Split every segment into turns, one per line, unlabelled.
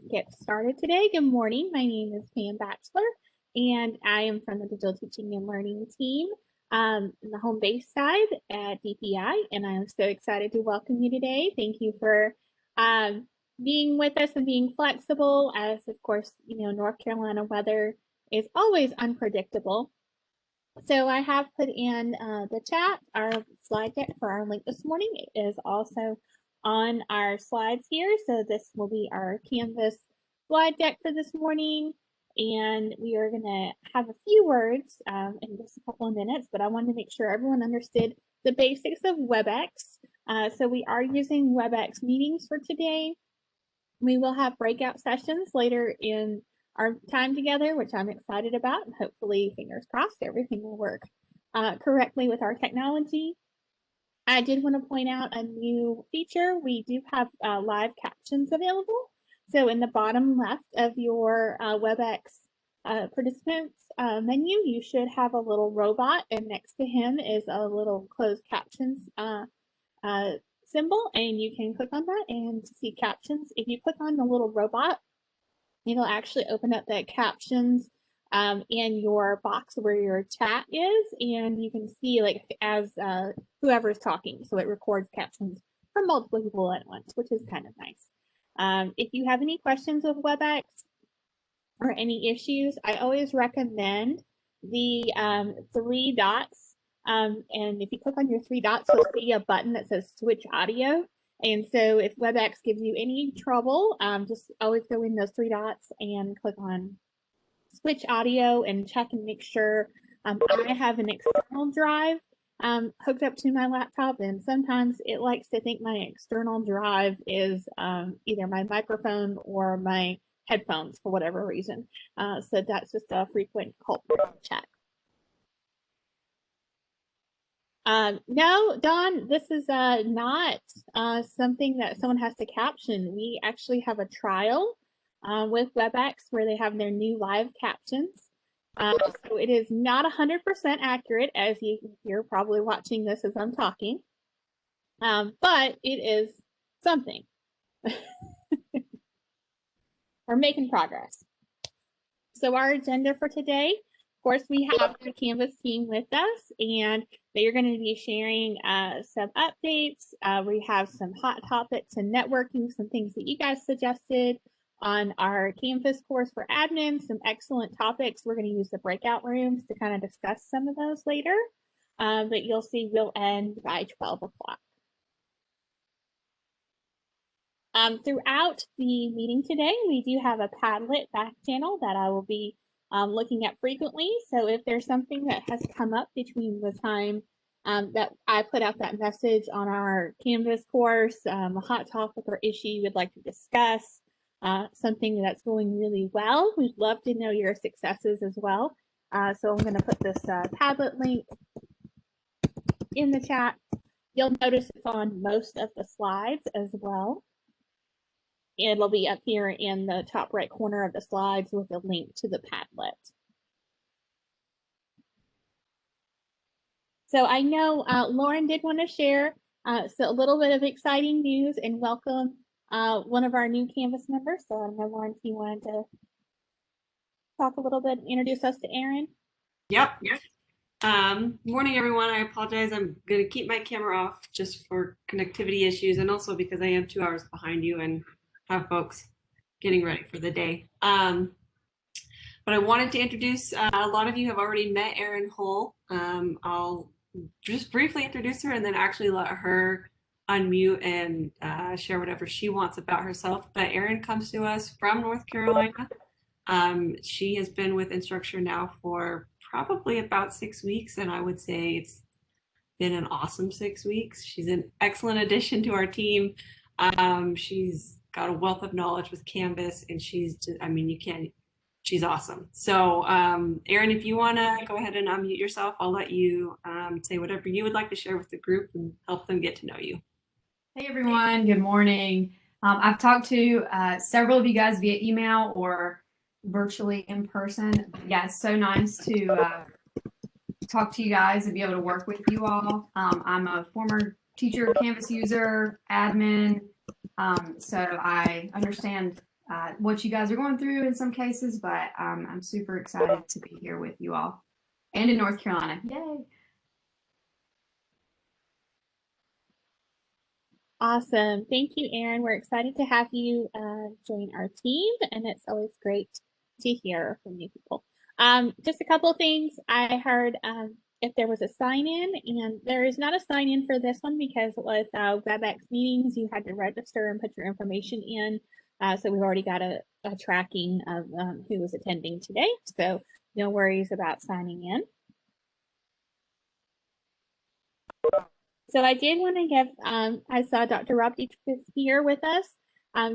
get started today. Good morning. My name is Pam Batchelor, and I am from the Digital Teaching and Learning team in the home base side at DPI, and I'm so excited to welcome you today. Thank you for being with us and being flexible, as of course, North Carolina weather is always unpredictable. So I have put in the chat our slide deck for our link this morning. It is also on our slides here. So this will be our Canvas slide deck for this morning. And we are going to have a few words in just a couple of minutes, but I wanted to make sure everyone understood the basics of WebEx. So we are using WebEx meetings for today. We will have breakout sessions later in our time together, which I'm excited about, and hopefully, fingers crossed, everything will work correctly with our technology. I did want to point out a new feature. We do have live captions available. So in the bottom left of your WebEx participants menu, you should have a little robot, and next to him is a little closed captions symbol, and you can click on that and see captions. If you click on the little robot, it'll actually open up the captions in your box where your chat is, and you can see like as whoever is talking, so it records captions for multiple people at once, which is kind of nice. If you have any questions with WebEx or any issues, I always recommend the 3 dots. And if you click on your 3 dots, you'll see a button that says switch audio. And so if WebEx gives you any trouble, just always go in those 3 dots and click on switch audio and check and make sure. I have an external drive hooked up to my laptop, and sometimes it likes to think my external drive is either my microphone or my headphones for whatever reason. So that's just a frequent culprit to check. No, Don, this is not something that someone has to caption. We actually have a trial with WebEx where they have their new live captions. So it is not 100% accurate, as you're probably watching this as I'm talking, but it is something. We're making progress. So our agenda for today, of course, we have the Canvas team with us, and they are going to be sharing some updates. We have some hot topics and networking, some things that you guys suggested on our Canvas course for admins, some excellent topics. We're going to use the breakout rooms to kind of discuss some of those later, but you'll see we'll end by 12 o'clock. Throughout the meeting today, we do have a Padlet back channel that I will be looking at frequently. So if there's something that has come up between the time that I put out that message on our Canvas course, a hot topic or issue you would like to discuss, something that's going really well, we'd love to know your successes as well. So I'm going to put this Padlet link in the chat. You'll notice it's on most of the slides as well. It'll be up here in the top right corner of the slides with a link to the Padlet. So I know Lauren did want to share so a little bit of exciting news and welcome one of our new Canvas members. So I don't know, Lauren, if you wanted to talk a little bit, introduce us to Erin.
Yep. Morning, everyone. I apologize. I'm going to keep my camera off just for connectivity issues, and also because I am 2 hours behind you and have folks getting ready for the day. But I wanted to introduce, a lot of you have already met Erin Hull. I'll just briefly introduce her and then actually let her unmute and share whatever she wants about herself. But Erin comes to us from North Carolina. She has been with Instructure now for probably about 6 weeks, and I would say it's been an awesome 6 weeks. She's an excellent addition to our team. She's got a wealth of knowledge with Canvas, and she's just, I mean, she's awesome. So Erin, if you want to go ahead and unmute yourself, I'll let you say whatever you would like to share with the group and help them get to know you.
Hey everyone, good morning. I've talked to several of you guys via email or virtually in person. Yeah, it's so nice to talk to you guys and be able to work with you all. I'm a former teacher, Canvas user, admin, so I understand what you guys are going through in some cases, but I'm super excited to be here with you all and in North Carolina. Yay!
Awesome. Thank you, Erin. We're excited to have you join our team, and it's always great to hear from new people. Just a couple of things. I heard if there was a sign-in, and there is not a sign-in for this one because with WebEx meetings, you had to register and put your information in. So we've already got a tracking of who was attending today. So no worries about signing in. So I did want to give, I saw Dr. Rob Dietrich is here with us.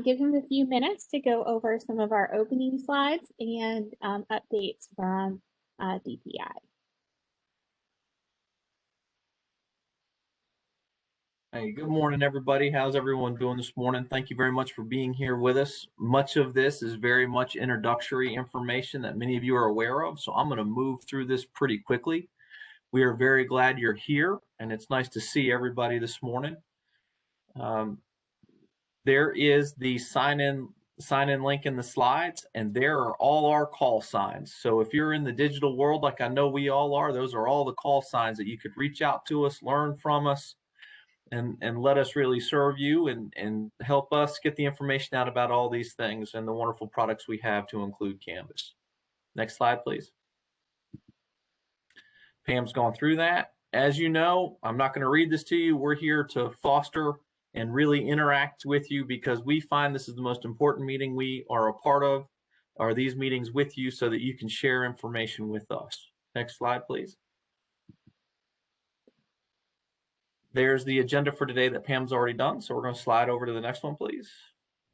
Give him a few minutes to go over some of our opening slides and updates from DPI.
Hey, good morning, everybody. How's everyone doing this morning? Thank you very much for being here with us. Much of this is very much introductory information that many of you are aware of, so I'm going to move through this pretty quickly. We are very glad you're here, and it's nice to see everybody this morning. There is the sign-in link in the slides, and there are all our call signs. So if you're in the digital world like I know we all are, those are all the call signs that you could reach out to us, learn from us, and let us really serve you and help us get the information out about all these things and the wonderful products we have to include Canvas. Next slide, please. Pam's gone through that. As you know, I'm not going to read this to you. We're here to foster and really interact with you because we find this is the most important meeting we are a part of, are these meetings with you so that you can share information with us. Next slide, please. There's the agenda for today that Pam's already done. So we're going to slide over to the next one, please.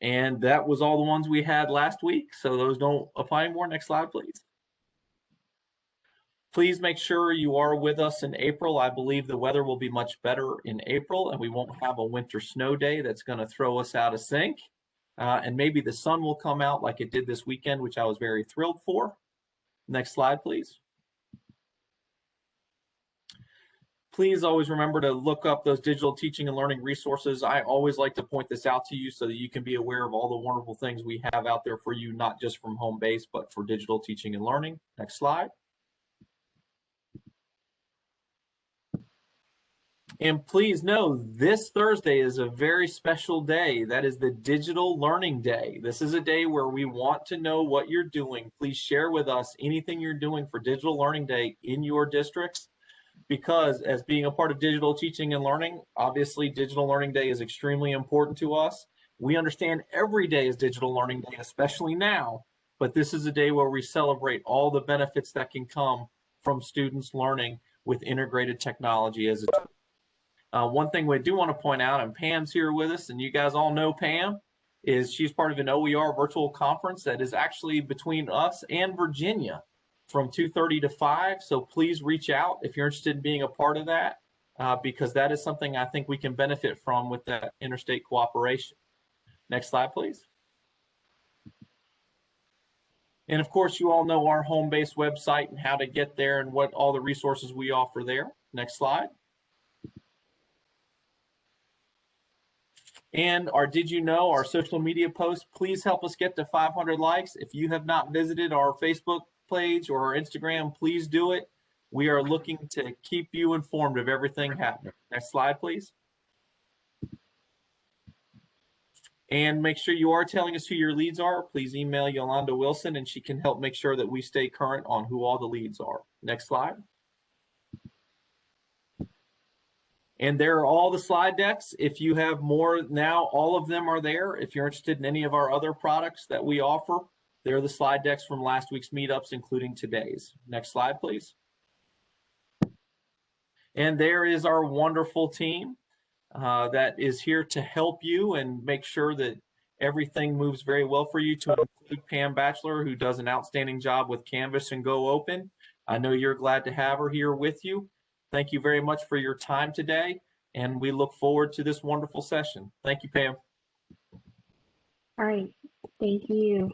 And that was all the ones we had last week. So those don't apply anymore. Next slide, please. Please make sure you are with us in April. I believe the weather will be much better in April and we won't have a winter snow day that's going to throw us out of sync. And maybe the sun will come out like it did this weekend, which I was very thrilled for. Next slide, please. Please always remember to look up those digital teaching and learning resources. I always like to point this out to you so that you can be aware of all the wonderful things we have out there for you, not just from home base, but for digital teaching and learning. Next slide. And please know this Thursday is a very special day. That is the Digital Learning Day. This is a day where we want to know what you're doing. Please share with us anything you're doing for Digital Learning Day in your districts. Because as being a part of digital teaching and learning, obviously Digital Learning Day is extremely important to us. We understand every day is Digital Learning Day, especially now, but this is a day where we celebrate all the benefits that can come from students learning with integrated technology as a tool. One thing we do want to point out, and Pam's here with us, and you guys all know Pam, is she's part of an OER virtual conference that is actually between us and Virginia from 2:30 to 5. So please reach out if you're interested in being a part of that, because that is something I think we can benefit from with that interstate cooperation. Next slide, please. And of course, you all know our home-based website and how to get there and what all the resources we offer there. Next slide. And our Did You Know, our social media posts, please help us get to 500 likes. If you have not visited our Facebook page or our Instagram, please do it. We are looking to keep you informed of everything happening. Next slide, please. And make sure you are telling us who your leads are. Please email Yolanda Wilson and she can help make sure that we stay current on who all the leads are. Next slide. And there are all the slide decks. If you have more now, all of them are there. If you're interested in any of our other products that we offer, they're the slide decks from last week's meetups, including today's. Next slide, please. And there is our wonderful team that is here to help you and make sure that everything moves very well for you, to include Pam Batchelor, who does an outstanding job with Canvas and Go Open. I know you're glad to have her here with you. Thank you very much for your time today, and we look forward to this wonderful session. Thank you, Pam.
All right, thank you.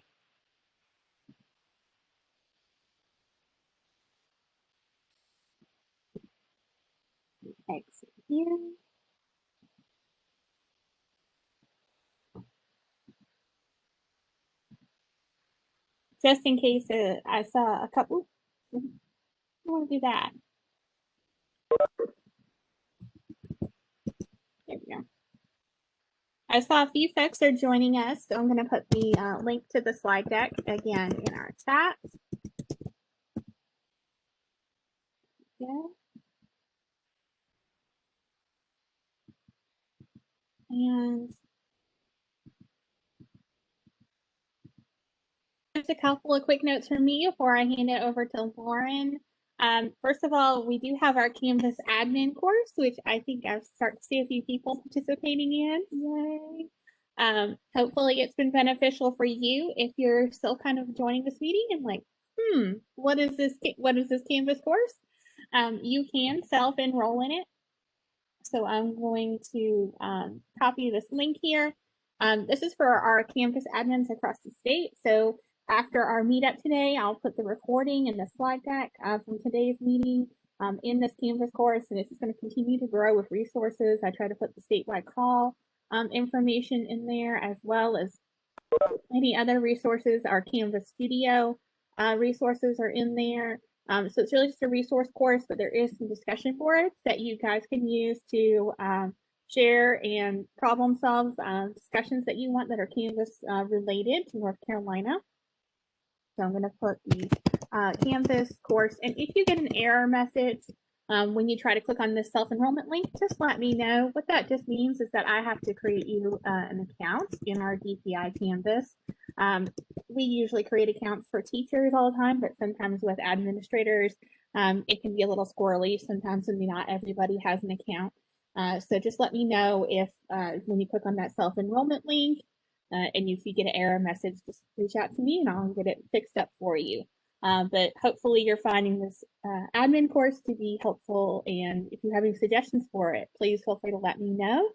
Exit here. just in case I saw a couple. I want to do that. There we go. I saw a few folks are joining us, so I'm going to put the link to the slide deck again in our chat. Yeah. And just a couple of quick notes from me before I hand it over to Lauren. First of all, we do have our Canvas admin course, which I think I've started to see a few people participating in. Yay. Hopefully it's been beneficial for you if you're still kind of joining this meeting and like, what is this Canvas course? You can self-enroll in it. So I'm going to copy this link here. This is for our Canvas admins across the state. So after our meetup today, I'll put the recording and the slide deck from today's meeting in this Canvas course, and it's just going to continue to grow with resources. I try to put the statewide call information in there, as well as any other resources. Our Canvas Studio resources are in there. So it's really just a resource course, but there is some discussion boards that you guys can use to share and problem solve discussions that you want that are Canvas related to North Carolina. So I'm going to put the Canvas course, and if you get an error message when you try to click on this self-enrollment link, just let me know. What that just means is that I have to create you an account in our DPI Canvas. We usually create accounts for teachers all the time, but sometimes with administrators, it can be a little squirrely. Sometimes not everybody has an account. So just let me know if when you click on that self-enrollment link and if you get an error message, just reach out to me and I'll get it fixed up for you. But hopefully you're finding this admin course to be helpful, and if you have any suggestions for it, please feel free to let me know.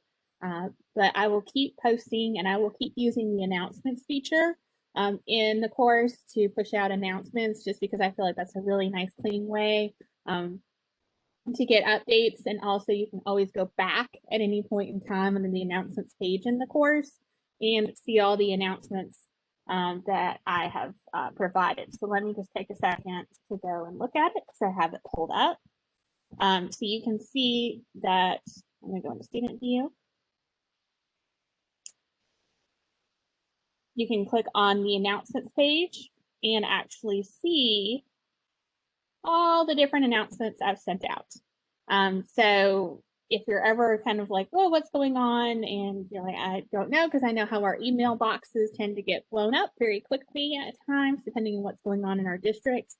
But I will keep posting, and I will keep using the announcements feature in the course to push out announcements, just because I feel like that's a really nice, clean way to get updates. And also you can always go back at any point in time under the announcements page in the course and see all the announcements that I have provided. So let me just take a second to go and look at it because I have it pulled up. So you can see that, I'm going to go into student view. You can click on the announcements page and actually see all the different announcements I've sent out. So if you're ever kind of like, oh, what's going on? And you're like, I don't know, because I know how our email boxes tend to get blown up very quickly at times, depending on what's going on in our districts.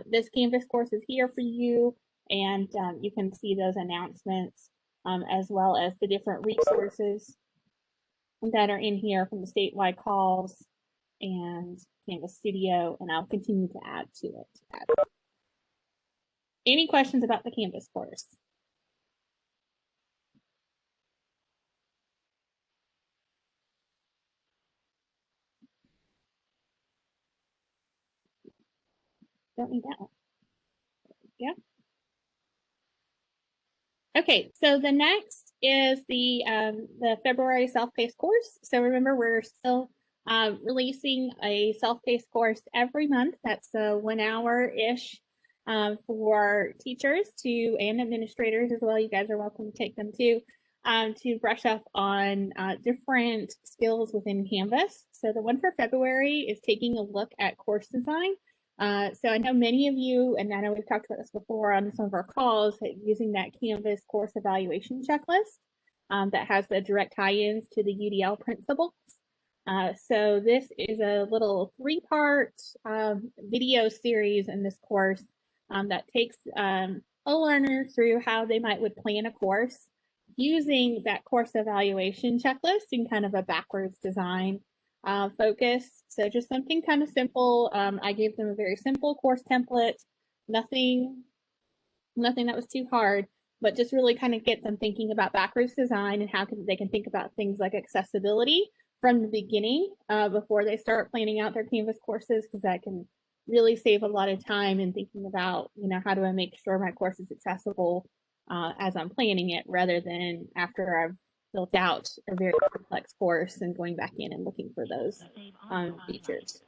This Canvas course is here for you, and you can see those announcements as well as the different resources that are in here from the statewide calls and Canvas Studio, and I'll continue to add to it. Any questions about the Canvas course? Don't need that one. Yeah. Okay, so the next is the February self-paced course. So remember, we're still releasing a self-paced course every month. That's 1 hour-ish for teachers and administrators as well. You guys are welcome to take them too, to brush up on different skills within Canvas. So the one for February is taking a look at course design. So I know many of you, and I know we've talked about this before on some of our calls, using that Canvas course evaluation checklist that has the direct tie-ins to the UDL principles. So this is a little 3-part video series in this course that takes a learner through how they would plan a course using that course evaluation checklist in kind of a backwards design focus. So just something kind of simple. I gave them a very simple course template, nothing that was too hard, but just really kind of get them thinking about backwards design and how they can think about things like accessibility from the beginning before they start planning out their Canvas courses, because that can really save a lot of time in thinking about, how do I make sure my course is accessible as I'm planning it, rather than after I've built out a very complex course and going back in and looking for those features.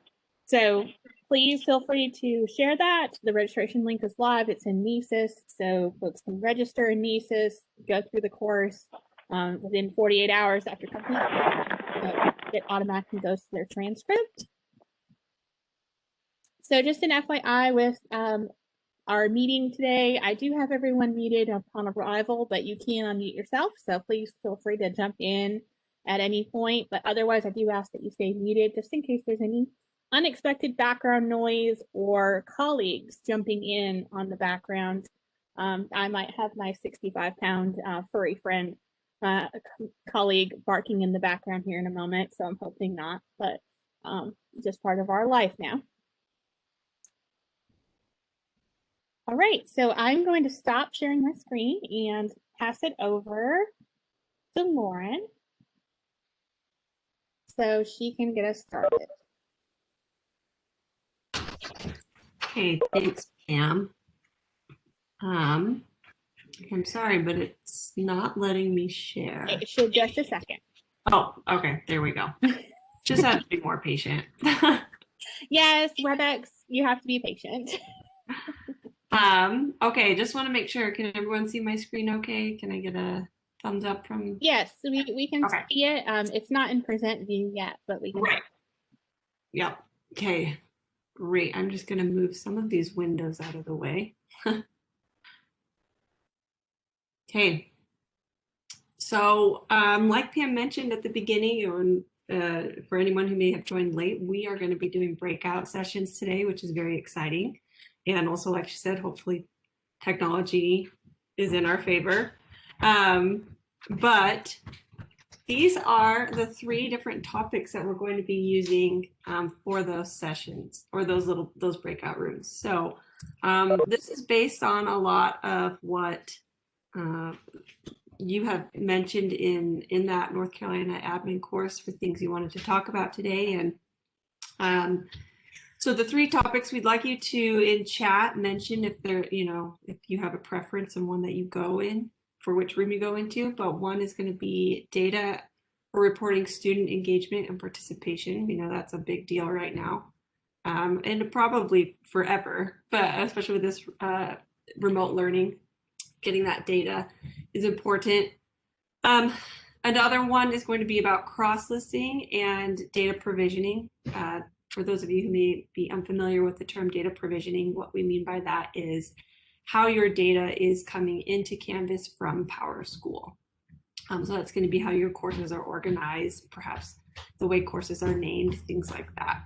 So please feel free to share that. The registration link is live. It's in Nisus, so folks can register in Nisus, go through the course within 48 hours after completion. It automatically goes to their transcript. So just an FYI with our meeting today, I do have everyone muted upon arrival, but you can unmute yourself. So please feel free to jump in at any point. But otherwise, I do ask that you stay muted just in case there's any unexpected background noise or colleagues jumping in on the background. I might have my 65-pound furry friend colleague barking in the background here in a moment, so I'm hoping not, but just part of our life now. All right, so I'm going to stop sharing my screen and pass it over to Lauren so she can get us started.
Okay, thanks, Pam. I'm sorry, but it's not letting me share.
It should just a second.
Oh, okay, there we go. Just have to be more patient.
Yes, WebEx, you have to be patient.
Okay, just want to make sure. Can everyone see my screen okay? Can I get a thumbs up from?
Yes, we can
Okay.
see it. It's not in present view yet, but we can.
Right. Yep. Okay. Great. I'm just going to move some of these windows out of the way. Okay. So, like Pam mentioned at the beginning, or for anyone who may have joined late, we are going to be doing breakout sessions today, which is very exciting. And also, like she said, hopefully technology is in our favor. But these are the 3 different topics that we're going to be using for those sessions or those breakout rooms. So this is based on a lot of what you have mentioned in that North Carolina admin course for things you wanted to talk about today. And so the 3 topics we'd like you to in chat mention if if you have a preference and one that you go in for which room you go into, but one is going to be data or reporting student engagement and participation. We know that's a big deal right now, and probably forever, but especially with this remote learning, getting that data is important. Another one is going to be about cross-listing and data provisioning. For those of you who may be unfamiliar with the term data provisioning, what we mean by that is how your data is coming into Canvas from PowerSchool. So that's going to be how your courses are organized, perhaps the way courses are named, things like that.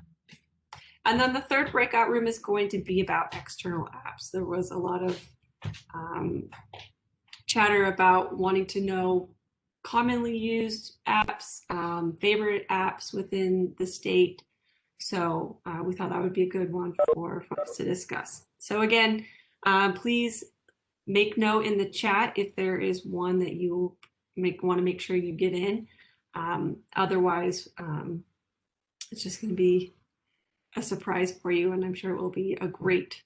And then the third breakout room is going to be about external apps. There was a lot of chatter about wanting to know commonly used apps, favorite apps within the state. So we thought that would be a good one for folks to discuss. So again, please make note in the chat if there is one that you want to make sure you get in. Otherwise, it's just going to be a surprise for you, and I'm sure it will be a great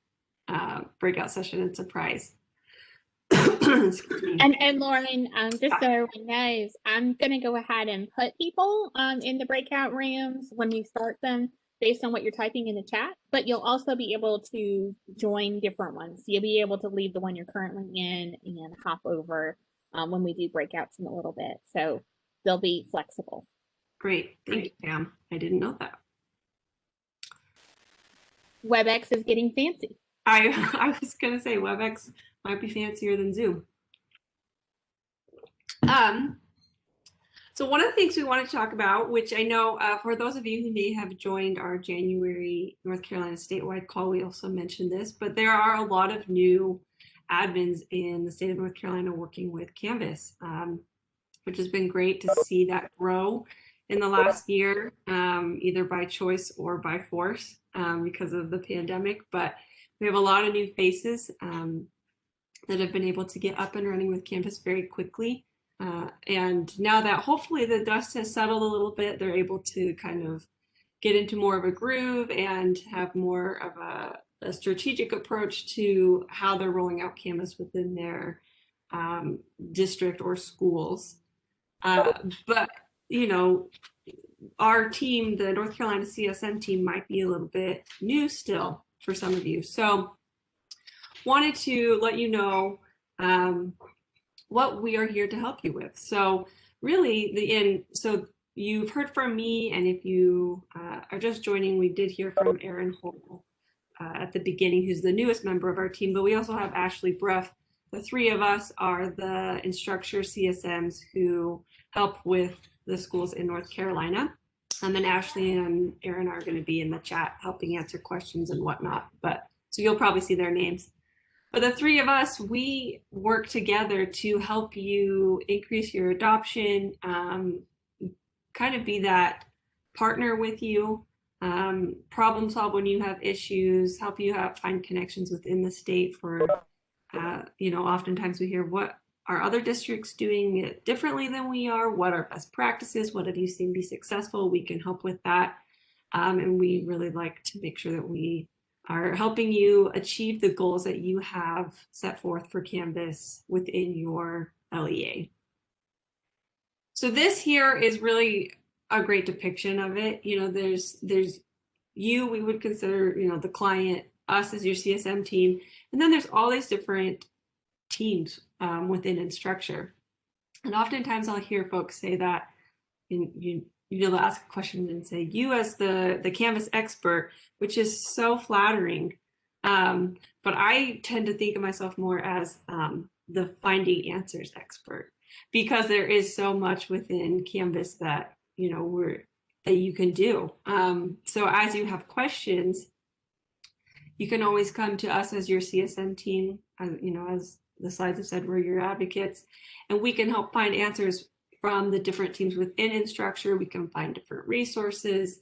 breakout session and surprise.
And Lauren, just so everyone knows, I'm going to go ahead and put people in the breakout rooms when we start them based on what you're typing in the chat, but you'll also be able to join different ones. You'll be able to leave the one you're currently in and hop over when we do breakouts in a little bit. So they'll be flexible.
Great. Thank you, Pam. I didn't know that.
WebEx is getting fancy.
I was going to say WebEx might be fancier than Zoom. So one of the things we want to talk about, which I know for those of you who may have joined our January North Carolina statewide call, we also mentioned this, but there are a lot of new admins in the state of North Carolina working with Canvas, which has been great to see that grow in the last year, either by choice or by force because of the pandemic. But we have a lot of new faces that have been able to get up and running with Canvas very quickly. And now that hopefully the dust has settled a little bit, they're able to kind of get into more of a groove and have more of a strategic approach to how they're rolling out Canvas within their district or schools. But, you know, our team, the North Carolina CSM team, might be a little bit new still for some of you. So wanted to let you know what we are here to help you with. So really, so you've heard from me, and if you are just joining, we did hear from Erin Hole at the beginning, who's the newest member of our team, but we also have Ashley Bruff. The three of us are the instructor CSMs who help with the schools in North Carolina. And then Ashley and Erin are going to be in the chat helping answer questions and whatnot. But so you'll probably see their names. But the three of us, we work together to help you increase your adoption, kind of be that partner with you, problem solve when you have issues, help you find connections within the state for, oftentimes we hear what are other districts doing it differently than we are, what are best practices, what have you seen be successful, we can help with that. And we really like to make sure that we are helping you achieve the goals that you have set forth for Canvas within your LEA. So this here is really a great depiction of it. There's you, we would consider, the client, us as your CSM team, and then there's all these different teams within Instructure. And oftentimes I'll hear folks say that, they'll ask a question and say, you as the Canvas expert, which is so flattering. But I tend to think of myself more as the finding answers expert, because there is so much within Canvas that, that you can do. So as you have questions, you can always come to us as your CSM team. As the slides have said, we're your advocates, and we can help find answers from the different teams within Instructure. We can find different resources,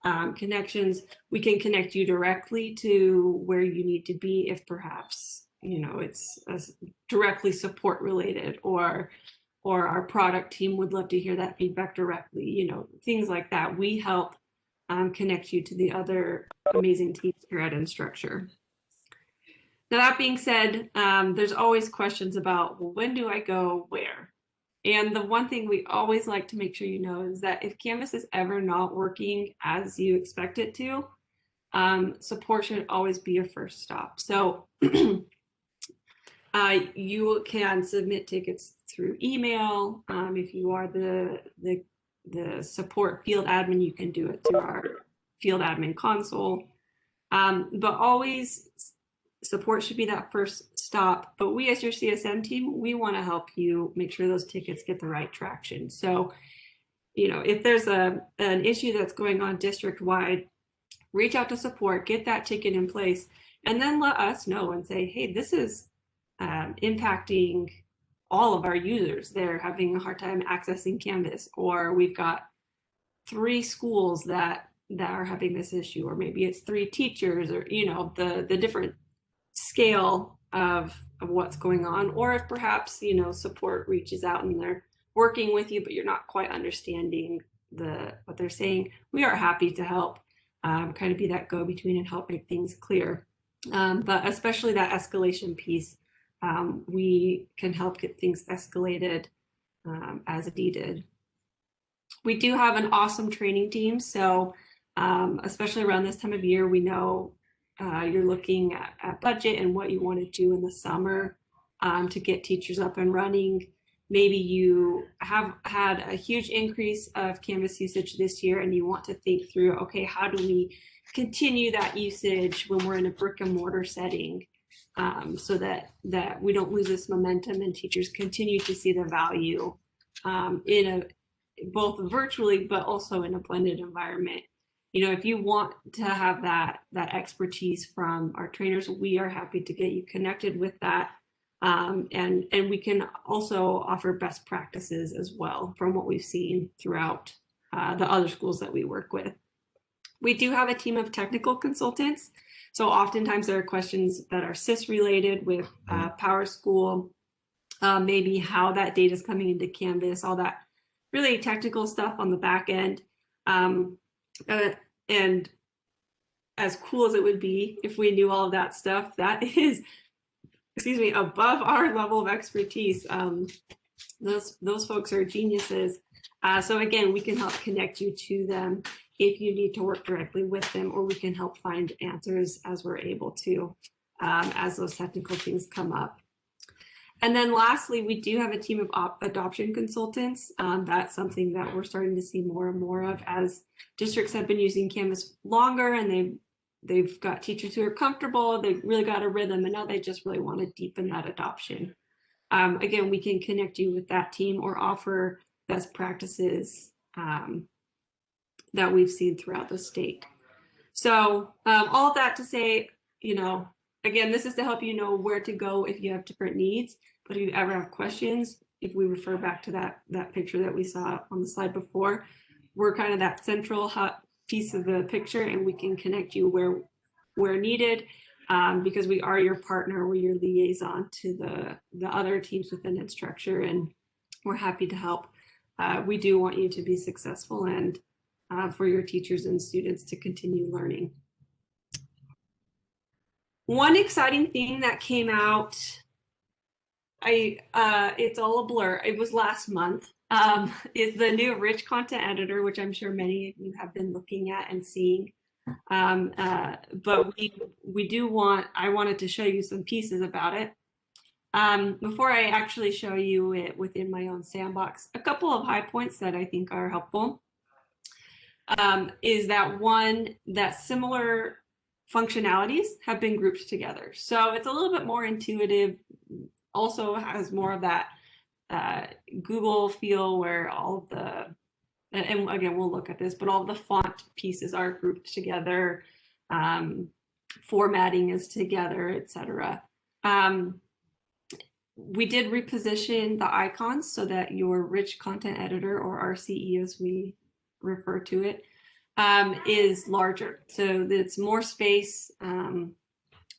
connections. We can connect you directly to where you need to be if perhaps, it's directly support related, or our product team would love to hear that feedback directly, things like that. We help connect you to the other amazing teams here at Instructure. Now, that being said, there's always questions about, well, when do I go where? And the one thing we always like to make sure you know is that if Canvas is ever not working as you expect it to, support should always be your first stop. So you can submit tickets through email. If you are the support field admin, you can do it through our field admin console. But always, support should be that first stop. But we as your CSM team, we want to help you make sure those tickets get the right traction. So, if there's an issue that's going on district-wide, reach out to support, get that ticket in place, and then let us know and say, hey, this is impacting all of our users. They're having a hard time accessing Canvas, or we've got 3 schools that are having this issue, or maybe it's 3 teachers, or the different scale of what's going on. Or if perhaps support reaches out and they're working with you, but you're not quite understanding what they're saying, we are happy to help kind of be that go-between and help make things clear. But especially that escalation piece, we can help get things escalated as needed. We do have an awesome training team. So especially around this time of year, we know you're looking at budget and what you want to do in the summer to get teachers up and running. Maybe you have had a huge increase of Canvas usage this year and you want to think through, okay, how do we continue that usage when we're in a brick and mortar setting, so that we don't lose this momentum and teachers continue to see the value in both virtually but also in a blended environment. If you want to have that expertise from our trainers, we are happy to get you connected with that. And we can also offer best practices as well from what we've seen throughout the other schools that we work with. We do have a team of technical consultants. So oftentimes there are questions that are SIS related with PowerSchool, maybe how that data is coming into Canvas, all that really technical stuff on the back end. And as cool as it would be if we knew all of that stuff, that is, above our level of expertise. Those folks are geniuses So again, we can help connect you to them if you need to work directly with them, or we can help find answers as we're able to, as those technical things come up. And then lastly, we do have a team of adoption consultants. That's something that we're starting to see more and more of as districts have been using Canvas longer, and they've got teachers who are comfortable, they've really got a rhythm, and now they just really want to deepen that adoption. Again, we can connect you with that team or offer best practices that we've seen throughout the state. So all of that to say, again, this is to help you know where to go if you have different needs. But if you ever have questions, if we refer back to that picture that we saw on the slide before, we're kind of that central piece of the picture, and we can connect you where needed, because we are your partner, we're your liaison to the other teams within Instructure, and we're happy to help. We do want you to be successful and for your teachers and students to continue learning. One exciting thing that came out, it's all a blur, it was last month, is the new rich content editor, which I'm sure many of you have been looking at and seeing. But I wanted to show you some pieces about it. Before I actually show you it within my own sandbox, a couple of high points that I think are helpful is that one, that similar functionalities have been grouped together. So it's a little bit more intuitive, also has more of that Google feel where all of the, and again, we'll look at this, but all of the font pieces are grouped together, formatting is together, etc. We did reposition the icons so that your rich content editor, or RCE as we refer to it, is larger. So it's more space.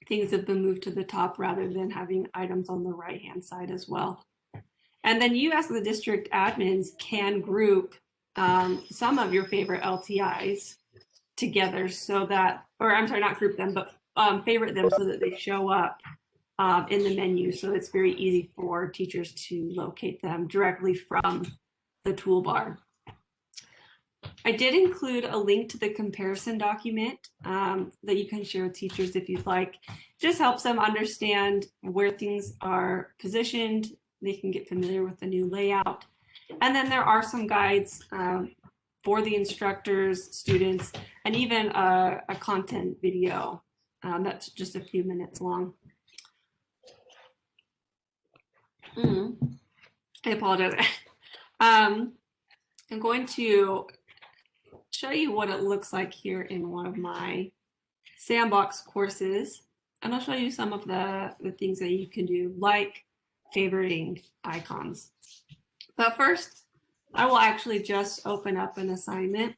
Things have been moved to the top rather than having items on the right-hand side as well. And then you as the district admins can group some of your favorite LTIs together so that, or I'm sorry, not group them, but favorite them so that they show up in the menu. So it's very easy for teachers to locate them directly from the toolbar. I did include a link to the comparison document that you can share with teachers if you'd like. It just helps them understand where things are positioned. They can get familiar with the new layout. And then there are some guides for the instructors, students, and even a content video that's just a few minutes long. I apologize. I'm going to show you what it looks like here in one of my sandbox courses, and I'll show you some of the things that you can do, like favoriting icons. But first, I will actually just open up an assignment.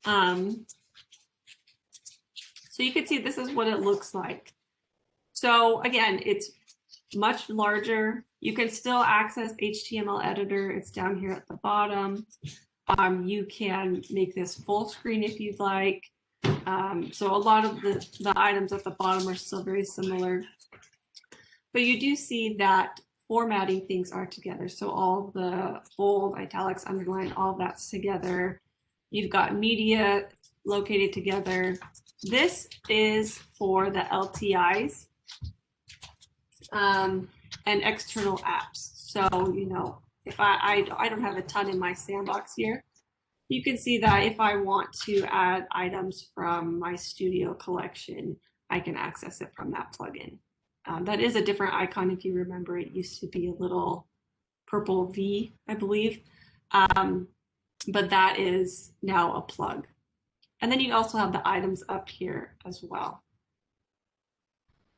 So you can see this is what it looks like. So again, it's much larger. You can still access HTML editor. It's down here at the bottom. You can make this full screen if you'd like. So a lot of the items at the bottom are still very similar. But you do see that formatting things are together. So all the bold, italics, underline, all that's together. You've got media located together. This is for the LTIs. And external apps. So, if I don't have a ton in my sandbox here, you can see that if I want to add items from my studio collection, I can access it from that plugin. That is a different icon. If you remember, it used to be a little purple V, I believe. But that is now a plug. And then you also have the items up here as well.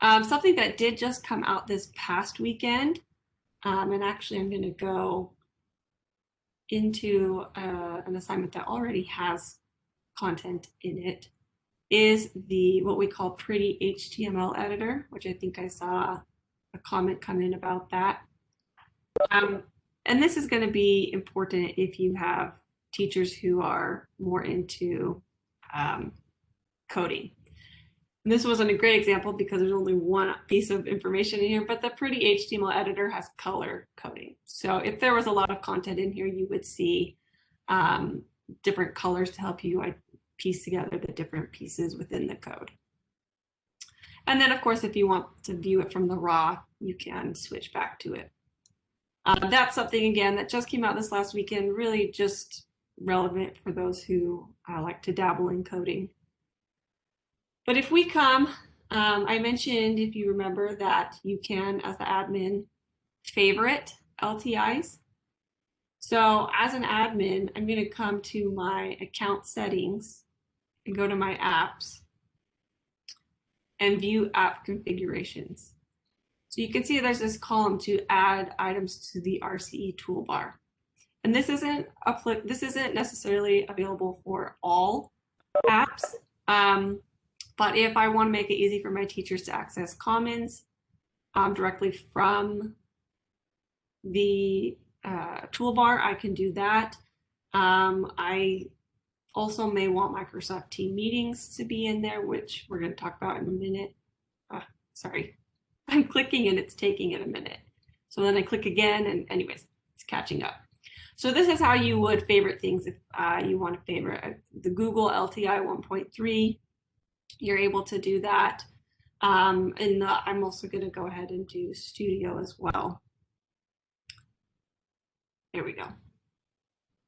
Something that did just come out this past weekend, and actually I'm going to go into an assignment that already has content in it, is what we call Pretty HTML Editor, which I think I saw a comment come in about that. And this is going to be important if you have teachers who are more into coding. And this wasn't a great example because there's only one piece of information in here, but the Pretty HTML editor has color coding. So if there was a lot of content in here, you would see different colors to help you piece together the different pieces within the code. And then, of course, if you want to view it from the raw, you can switch back to it. That's something, again, that just came out this last weekend, really just relevant for those who like to dabble in coding. But if we come, I mentioned, if you remember, that you can, as the admin, favorite LTIs. So as an admin, I'm going to come to my account settings and go to my apps and view app configurations. So you can see there's this column to add items to the RCE toolbar. And this isn't necessarily available for all apps. But if I want to make it easy for my teachers to access Commons directly from the toolbar, I can do that. I also may want Microsoft Teams meetings to be in there, which we're going to talk about in a minute. Sorry, I'm clicking and it's taking it a minute. So then I click again, and anyways, it's catching up. So this is how you would favorite things if you want to favorite the Google LTI 1.3. You're able to do that. And I'm also going to go ahead and do Studio as well. There we go.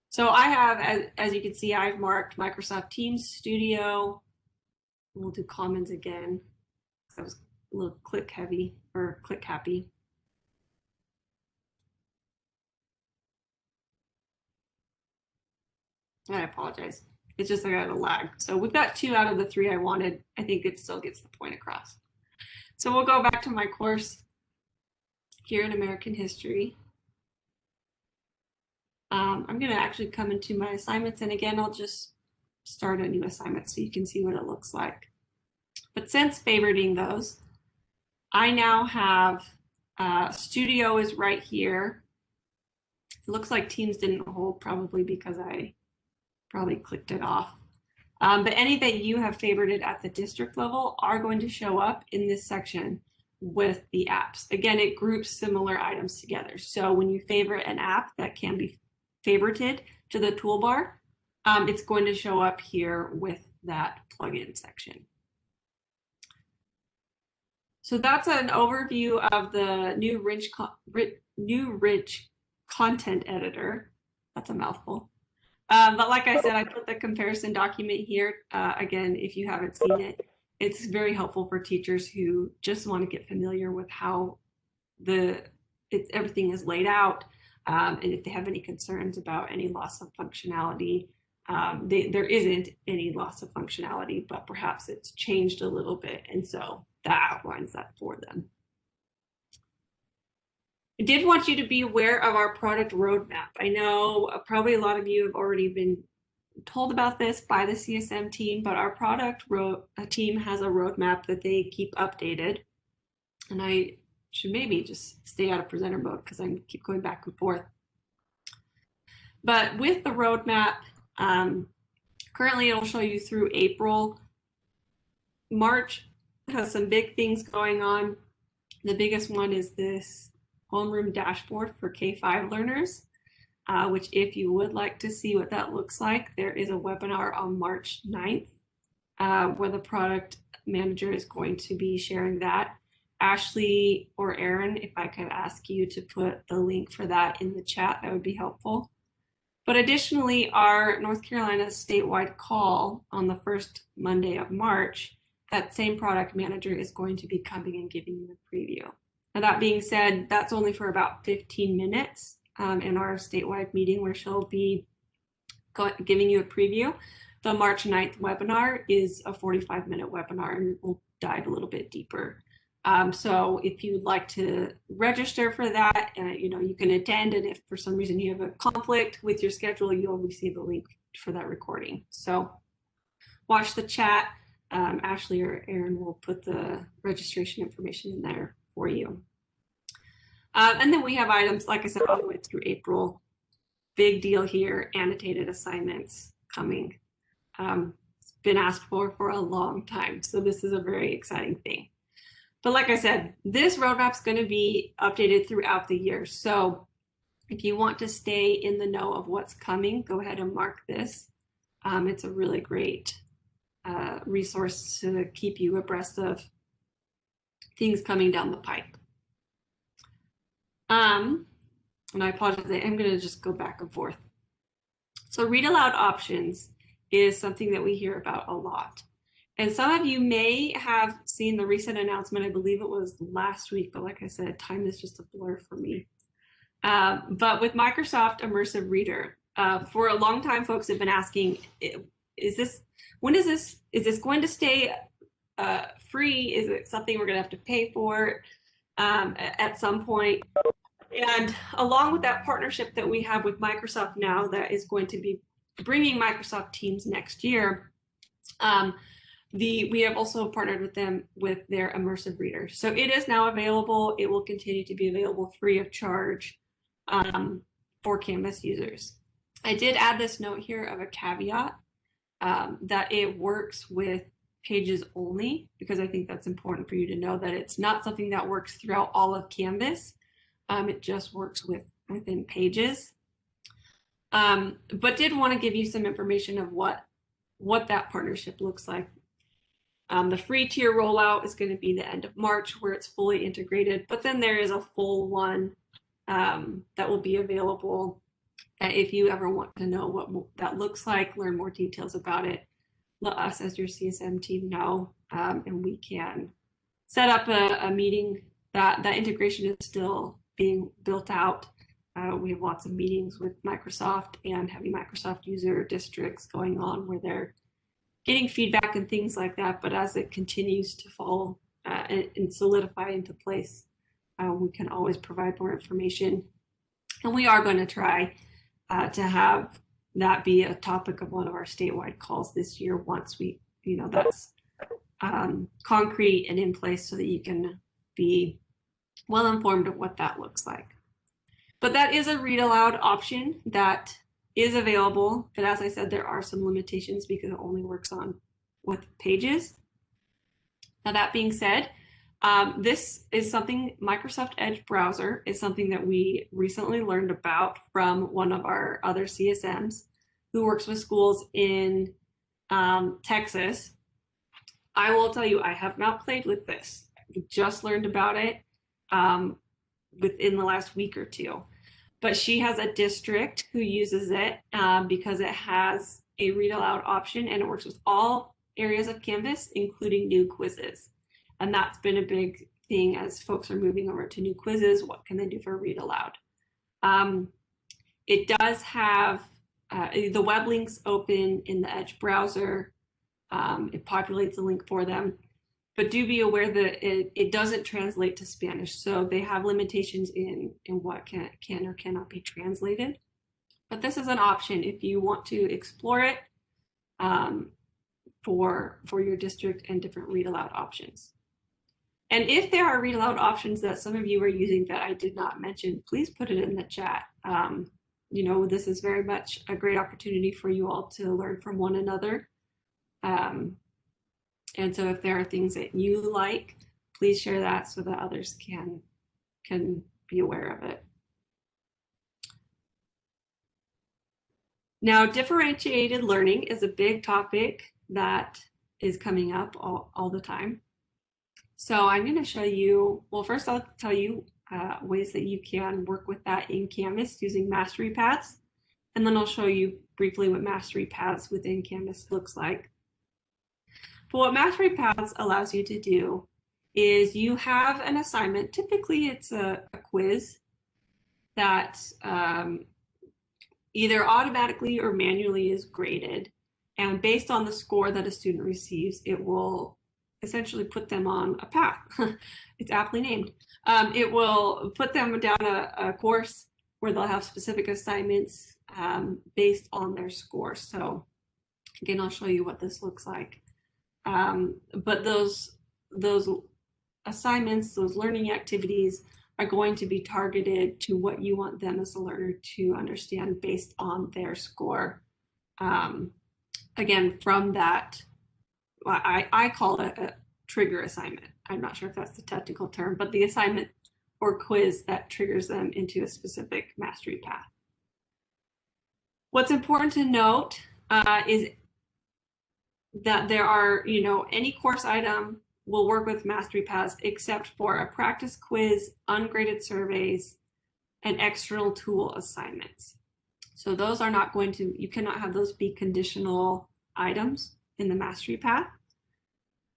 So I have, as you can see, I've marked Microsoft Teams Studio. We'll do Commons again. That was a little click heavy or click happy. I apologize. It's just I got a lag. So we've got 2 out of the 3 I wanted. I think it still gets the point across. So we'll go back to my course here in American History. I'm going to actually come into my assignments, and again, I'll just start a new assignment so you can see what it looks like. But since favoriting those, I now have Studio is right here. It looks like Teams didn't hold, probably because I probably clicked it off. But any that you have favorited at the district level are going to show up in this section with the apps. Again, it groups similar items together. So when you favorite an app that can be favorited to the toolbar, it's going to show up here with that plugin section. So that's an overview of the new rich content editor. That's a mouthful. But like I said, I put the comparison document here. Again, if you haven't seen it, it's very helpful for teachers who just want to get familiar with how everything is laid out. And if they have any concerns about any loss of functionality, there isn't any loss of functionality, but perhaps it's changed a little bit. And so that outlines that for them. I did want you to be aware of our product roadmap. I know probably a lot of you have already been told about this by the CSM team, but our product team has a roadmap that they keep updated. And I should maybe just stay out of presenter mode because I keep going back and forth. But with the roadmap, currently it'll show you through April. March has some big things going on. The biggest one is this homeroom dashboard for K-5 learners, which if you would like to see what that looks like, there is a webinar on March 9th where the product manager is going to be sharing that. Ashley or Aaron, if I could ask you to put the link for that in the chat, that would be helpful. But additionally, our North Carolina statewide call on the first Monday of March, that same product manager is going to be coming and giving you a preview. Now, that being said, that's only for about 15 minutes in our statewide meeting where she'll be giving you a preview. The March 9th webinar is a 45-minute webinar, and we'll dive a little bit deeper. So if you'd like to register for that, you can attend, and if for some reason you have a conflict with your schedule, you'll receive a link for that recording. So watch the chat. Ashley or Aaron will put the registration information in there for you. And then we have items, like I said, all the way through April. Big deal here, annotated assignments coming. been asked for a long time. So this is a very exciting thing. But like I said, this roadmap is going to be updated throughout the year. So if you want to stay in the know of what's coming, go ahead and mark this. It's a really great resource to keep you abreast of things coming down the pipe. And I apologize, I'm going to just go back and forth. So read aloud options is something that we hear about a lot. And some of you may have seen the recent announcement. I believe it was last week, but like I said, time is just a blur for me. But with Microsoft Immersive Reader, for a long time, folks have been asking, is this going to stay free? Is it something we're going to have to pay for at some point? And along with that partnership that we have with Microsoft now, that is going to be bringing Microsoft Teams next year, we have also partnered with them with their Immersive Reader. So it is now available. It will continue to be available free of charge for Canvas users. I did add this note here of a caveat that it works with pages only, because I think that's important for you to know that it's not something that works throughout all of Canvas. It just works within pages. But did want to give you some information of what that partnership looks like. The free tier rollout is going to be the end of March, where it's fully integrated, but then there is a full one that will be available. If you ever want to know what that looks like, learn more details about it, let us as your CSM team know, and we can set up a meeting. That integration is still being built out. We have lots of meetings with Microsoft and heavy Microsoft user districts going on where they're getting feedback and things like that. But as it continues to fall and solidify into place, we can always provide more information. And we are going to try to have that be a topic of one of our statewide calls this year once we, that's concrete and in place, so that you can be well informed of what that looks like. But that is a read aloud option that is available. But as I said, there are some limitations because it only works with pages. Now, that being said, this is something, Microsoft Edge browser is something that we recently learned about from one of our other CSMs who works with schools in Texas. I will tell you, I have not played with this. We just learned about it within the last week or two. But she has a district who uses it because it has a read aloud option, and it works with all areas of Canvas, including new quizzes. And that's been a big thing as folks are moving over to new quizzes. What can they do for read aloud? It does have the web links open in the Edge browser. It populates a link for them. But do be aware that it doesn't translate to Spanish. So they have limitations in what can or cannot be translated. But this is an option if you want to explore it for your district and different read aloud options. And if there are read aloud options that some of you are using that I did not mention, please put it in the chat. This is very much a great opportunity for you all to learn from one another. And so if there are things that you like, please share that so that others can be aware of it. Now, differentiated learning is a big topic that is coming up all the time. So I'm going to show you, well, first I'll tell you ways that you can work with that in Canvas using MasteryPaths. And then I'll show you briefly what MasteryPaths within Canvas looks like. But what MasteryPaths allows you to do is you have an assignment. Typically, it's a quiz that either automatically or manually is graded. And based on the score that a student receives, it will essentially put them on a path. It's aptly named. It will put them down a course where they'll have specific assignments based on their score. So again, I'll show you what this looks like. But those assignments, those learning activities are going to be targeted to what you want them as a learner to understand based on their score. Again, from that I call it a trigger assignment. I'm not sure if that's the technical term, but the assignment or quiz that triggers them into a specific mastery path. What's important to note is that there are, any course item will work with MasteryPaths except for a practice quiz, ungraded surveys, and external tool assignments. So those are not going to, you cannot have those be conditional items in the Mastery Path.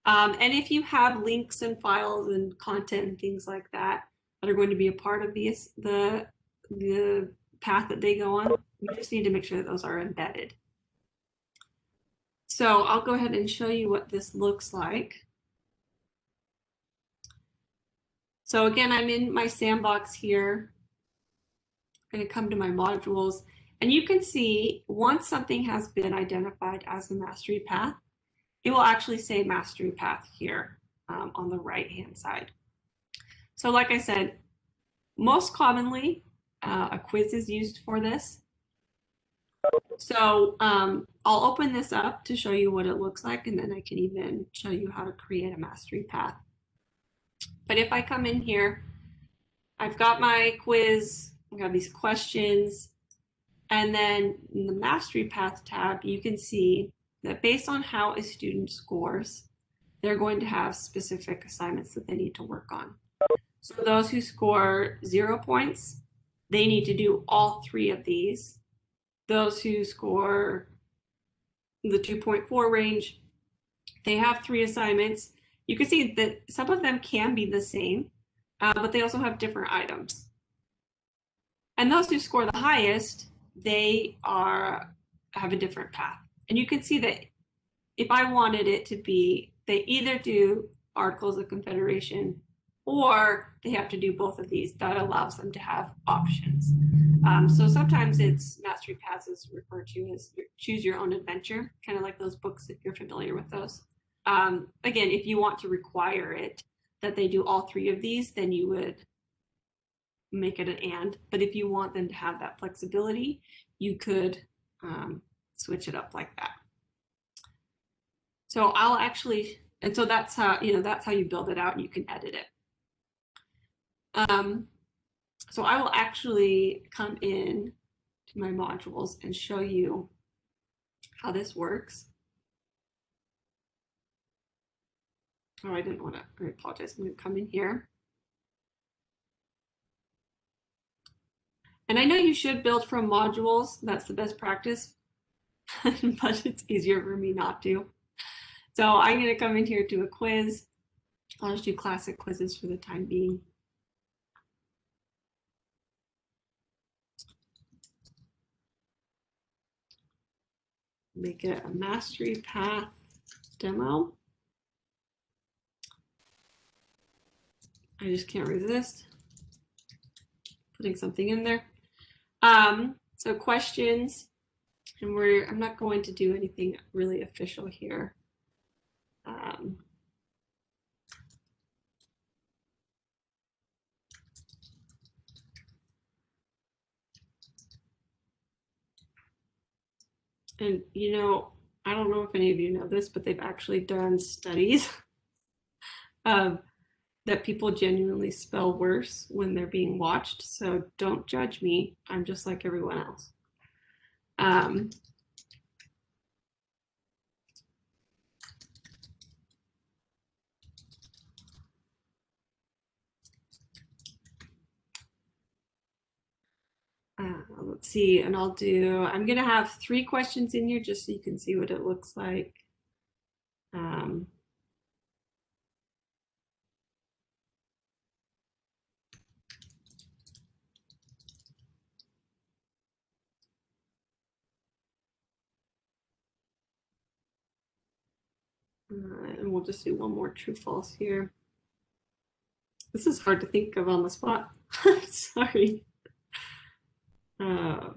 And if you have links and files and content and things like that that are going to be a part of the path that they go on, you just need to make sure that those are embedded. So I'll go ahead and show you what this looks like. So again, I'm in my sandbox here. I'm going to come to my modules, and you can see once something has been identified as a mastery path, it will actually say mastery path here on the right-hand side. So like I said, most commonly, a quiz is used for this. So I'll open this up to show you what it looks like, and then I can even show you how to create a mastery path. But if I come in here, I've got my quiz, I have these questions, and then in the Mastery Path tab, you can see that based on how a student scores, they're going to have specific assignments that they need to work on. So those who score 0 points, they need to do all 3 of these. Those who score the 2.4 range, they have 3 assignments. You can see that some of them can be the same, but they also have different items. And those who score the highest, they have a different path. And you can see that if I wanted it to be, they either do Articles of Confederation or they have to do both of these. That allows them to have options. So sometimes it's Mastery Paths is referred to as choose your own adventure, kind of like those books if you're familiar with those. Again, if you want to require it that they do all 3 of these, then you would make it an and. But if you want them to have that flexibility, you could switch it up like that. So I'll actually, and so that's how you build it out and you can edit it. So I will actually come in to my modules and show you how this works. Oh, I didn't want to, I apologize. I'm going to come in here. And I know you should build from modules. That's the best practice, but it's easier for me not to. So I'm going to come in here to a quiz. I'll just do classic quizzes for the time being. Make it a Mastery Path demo. I just can't resist putting something in there. So questions, and I'm not going to do anything really official here. And I don't know if any of you know this, but they've actually done studies that people genuinely spell worse when they're being watched. So don't judge me. I'm just like everyone else. Let's see, and I'm going to have 3 questions in here just so you can see what it looks like. And we'll just do one more true false here. This is hard to think of on the spot. Sorry. Oh.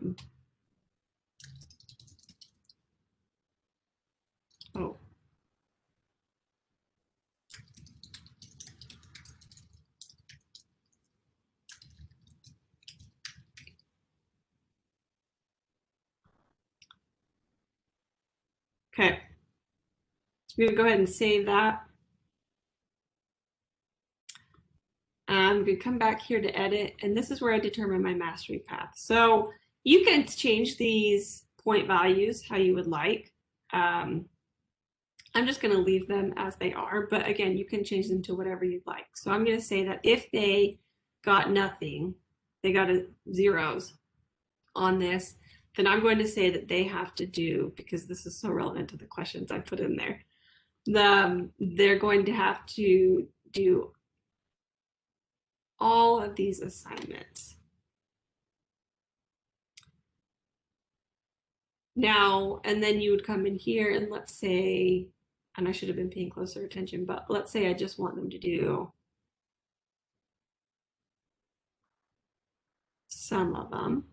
Okay. I'm going to go ahead and save that. I'm going to come back here to edit, and this is where I determine my mastery path. So you can change these point values how you would like. I'm just going to leave them as they are, but again, you can change them to whatever you'd like. So I'm going to say that if they got nothing, they got zeros on this, then I'm going to say that they have to do, because this is so relevant to the questions I put in there, they're going to have to do all of these assignments. Now, and then you would come in here and let's say, and I should have been paying closer attention, but let's say I just want them to do some of them.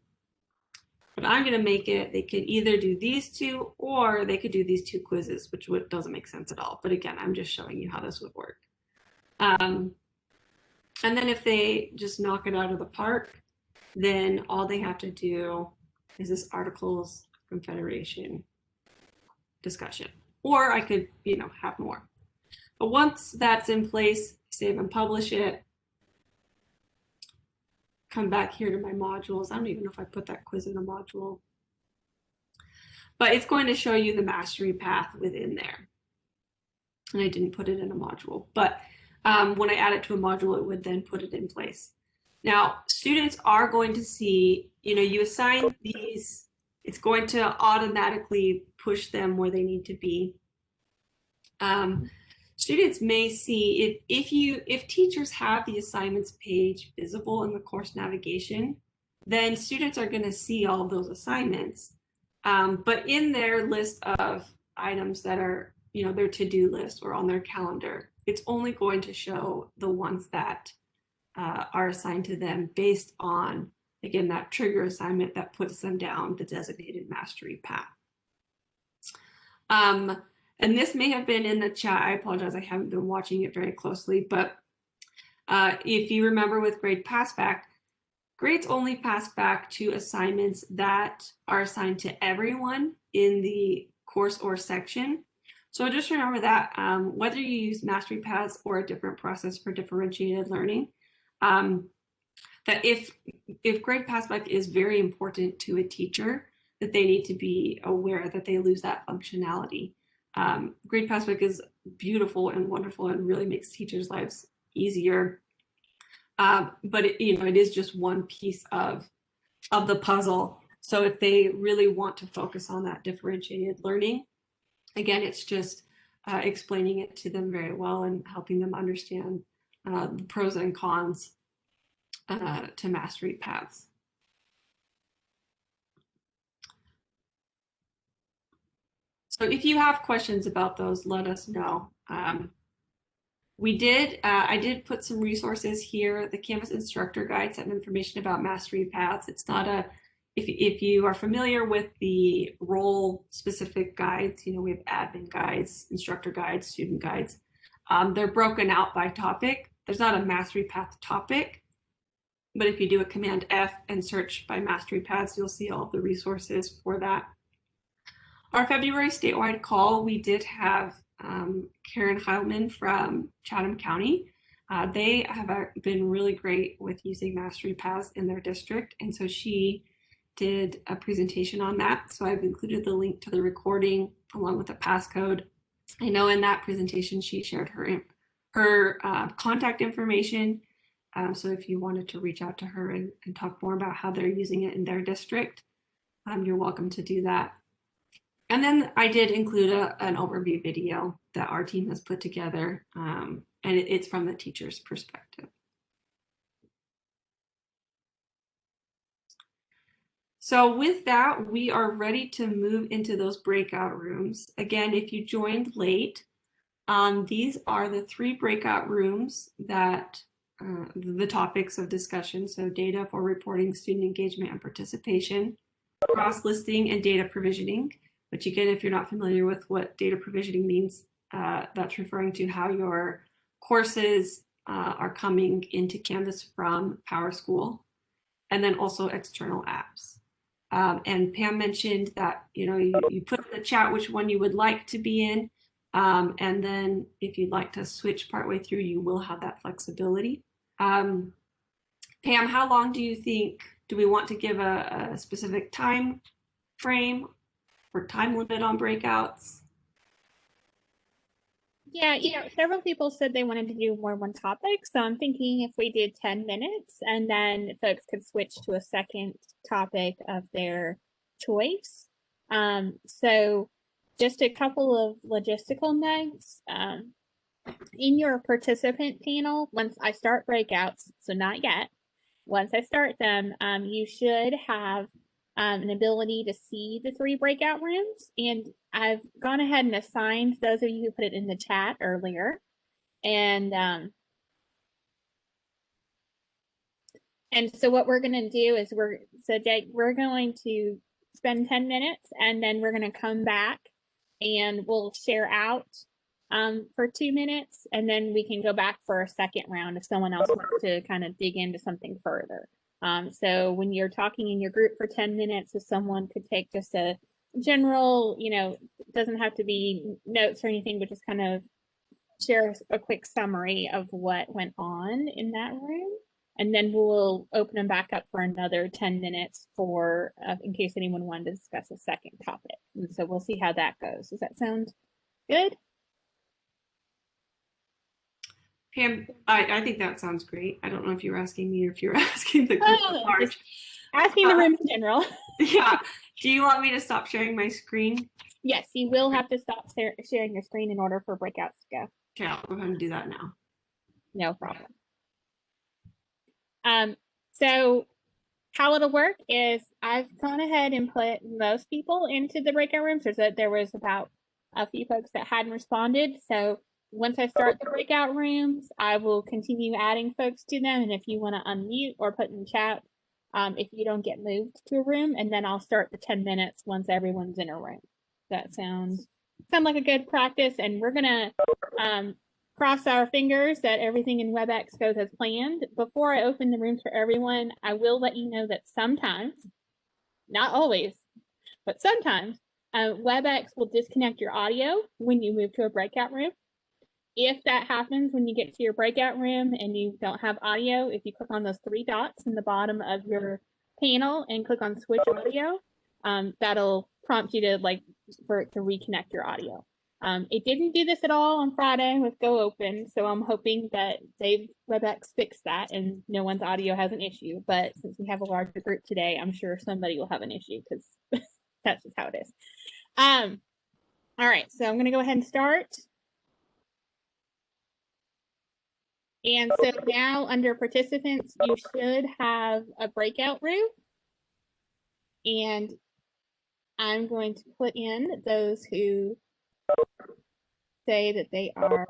But I'm going to make it, they could either do these two or they could do these two quizzes, which doesn't make sense at all. But again, I'm just showing you how this would work. And then if they just knock it out of the park, then all they have to do is this Articles of Confederation discussion. Or I could, have more. But once that's in place, save and publish it. Come back here to my modules. I don't even know if I put that quiz in a module. But it's going to show you the mastery path within there. And I didn't put it in a module. But when I add it to a module, it would then put it in place. Now, students are going to see, you assign these, it's going to automatically push them where they need to be. Students may see if teachers have the assignments page visible in the course navigation, then students are going to see all of those assignments. But in their list of items that are, their to-do list or on their calendar, it's only going to show the ones that are assigned to them based on, again, that trigger assignment that puts them down the designated mastery path. And this may have been in the chat. I apologize. I haven't been watching it very closely. But if you remember with grade passback, grades only pass back to assignments that are assigned to everyone in the course or section. So just remember that whether you use MasteryPaths or a different process for differentiated learning, that if grade passback is very important to a teacher, that they need to be aware that they lose that functionality. Grade passback is beautiful and wonderful and really makes teachers' lives easier. But it is just one piece of the puzzle. So if they really want to focus on that differentiated learning, again, it's just explaining it to them very well and helping them understand the pros and cons to MasteryPaths. So if you have questions about those, let us know. I did put some resources here. The Canvas instructor guides have information about MasteryPaths. It's not if you are familiar with the role specific guides, we have admin guides, instructor guides, student guides. They're broken out by topic. There's not a MasteryPath topic, but if you do a Command F and search by MasteryPaths, you'll see all of the resources for that. Our February statewide call, we did have Karen Heilman from Chatham County. They have been really great with using MasteryPaths in their district, and so she did a presentation on that. So I've included the link to the recording along with the passcode. I know in that presentation she shared her contact information. So if you wanted to reach out to her and talk more about how they're using it in their district, you're welcome to do that. And then I did include an overview video that our team has put together, and it's from the teacher's perspective. So with that, we are ready to move into those breakout rooms. Again, if you joined late, these are the 3 breakout rooms that the topics of discussion. So data for reporting, student engagement and participation, cross-listing and data provisioning. Which again, if you're not familiar with what data provisioning means, that's referring to how your courses are coming into Canvas from PowerSchool, and then also external apps. And Pam mentioned that you put in the chat which one you would like to be in. And then if you'd like to switch partway through, you will have that flexibility. Pam, how long do you think, do we want to give a specific time frame or time limit on breakouts?
Yeah, several people said they wanted to do more one topic. So I'm thinking if we did 10 minutes and then folks could switch to a second topic of their choice. So just a couple of logistical notes. In your participant panel, once I start breakouts, so not yet, once I start them, you should have an ability to see the 3 breakout rooms. And I've gone ahead and assigned those of you who put it in the chat earlier. And so what we're going to do is we're going to spend 10 minutes and then we're going to come back and we'll share out for 2 minutes, and then we can go back for a second round if someone else wants to kind of dig into something further. So when you're talking in your group for 10 minutes, if someone could take just a general, it doesn't have to be notes or anything, but just kind of share a quick summary of what went on in that room. And then we'll open them back up for another 10 minutes for in case anyone wanted to discuss a second topic. And so we'll see how that goes. Does that sound good?
Pam, I think that sounds great. I don't know if you were asking me or if you were asking the group at large.
Asking the room in general.
Yeah. Do you want me to stop sharing my screen?
Yes, you will have to stop sharing your screen in order for breakouts to go.
Okay, I'll go ahead and do that now.
No problem. So how it'll work is I've gone ahead and put most people into the breakout rooms. There was about a few folks that hadn't responded. So once I start the breakout rooms, I will continue adding folks to them. And if you want to unmute or put in the chat, if you don't get moved to a room, and then I'll start the 10 minutes once everyone's in a room. That sound like a good practice. And we're gonna cross our fingers that everything in WebEx goes as planned. Before I open the rooms for everyone, I will let you know that sometimes, not always, but sometimes, WebEx will disconnect your audio when you move to a breakout room. If that happens when you get to your breakout room and you don't have audio, if you click on those 3 dots in the bottom of your panel and click on switch audio, that'll prompt you to for it to reconnect your audio. It didn't do this at all on Friday with Go Open, so I'm hoping that WebEx fixed that and no one's audio has an issue. But since we have a larger group today, I'm sure somebody will have an issue because that's just how it is. All right, so I'm going to go ahead and start. And so now under participants, you should have a breakout room. And I'm going to put in those who say that they are. All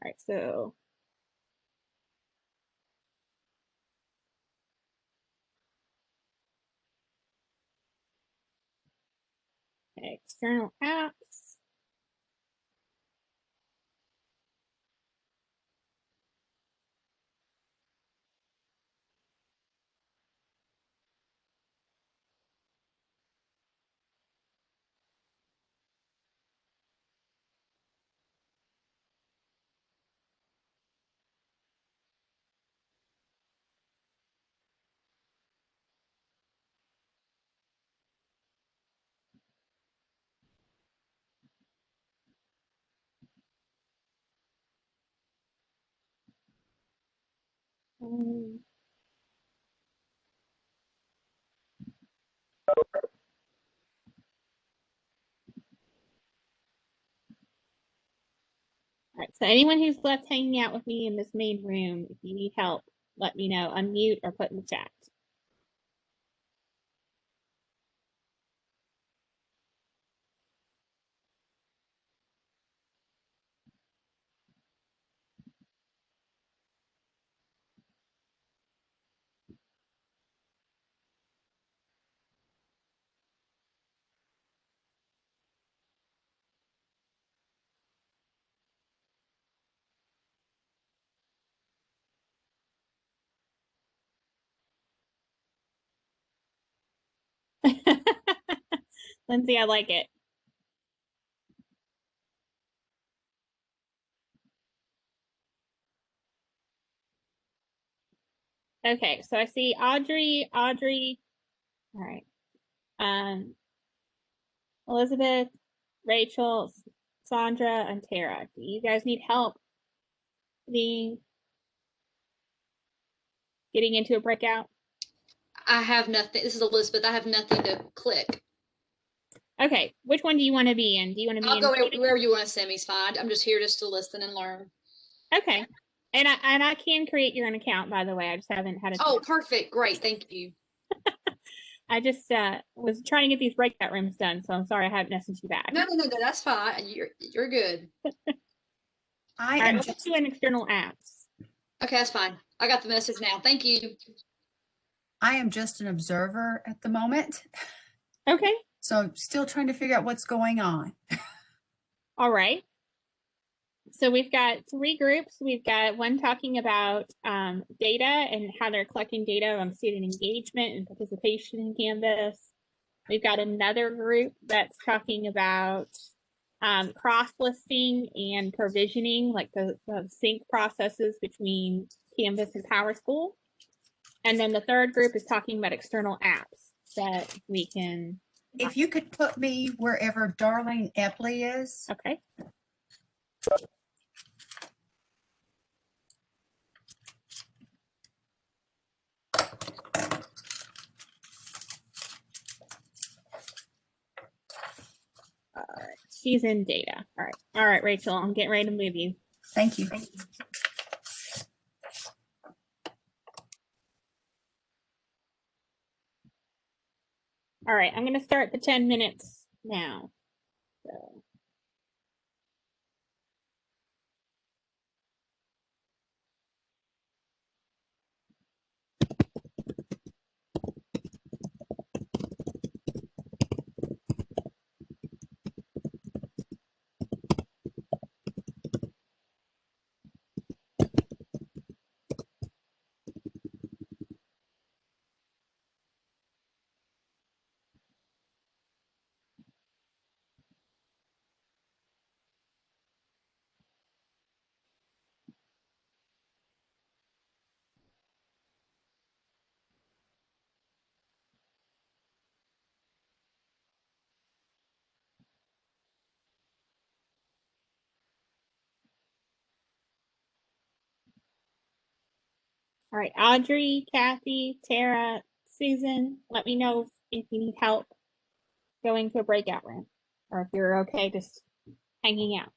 right, so external apps. All right, so anyone who's left hanging out with me in this main room, if you need help, let me know. Unmute or put in the chat. Lindsay, I like it. Okay, so I see Audrey. All right. Elizabeth, Rachel, Sandra, and Tara. Do you guys need help getting into a breakout?
I have nothing. This is Elizabeth. I have nothing to click.
Okay, which one do you want to be in? Do you want to be
I'll
in?
go wherever you want to send me. Is fine. I'm just here just to listen and learn.
Okay, and I can create your own account, by the way. I just haven't had a chance.
Oh, perfect. Great. Thank you.
I just was trying to get these breakout rooms done, so I'm sorry I haven't messaged you back.
No. That's fine. You're good.
I am just doing external apps.
Okay, that's fine. I got the message now. Thank you.
I am just an observer at the moment.
Okay.
So still trying to figure out what's going on.
All right. So we've got 3 groups. We've got one talking about data and how they're collecting data on student engagement and participation in Canvas. We've got another group that's talking about cross-listing and provisioning, like the sync processes between Canvas and PowerSchool. And then the third group is talking about external apps that we can.
If you could put me wherever Darlene Epley is.
Okay. All right. She's in data. All right. All right, Rachel, I'm getting ready to move you.
Thank you.
All right, I'm going to start the 10 minutes now. So. All right, Audrey, Kathy, Tara, Susan, let me know if you need help going to a breakout room or if you're okay just hanging out.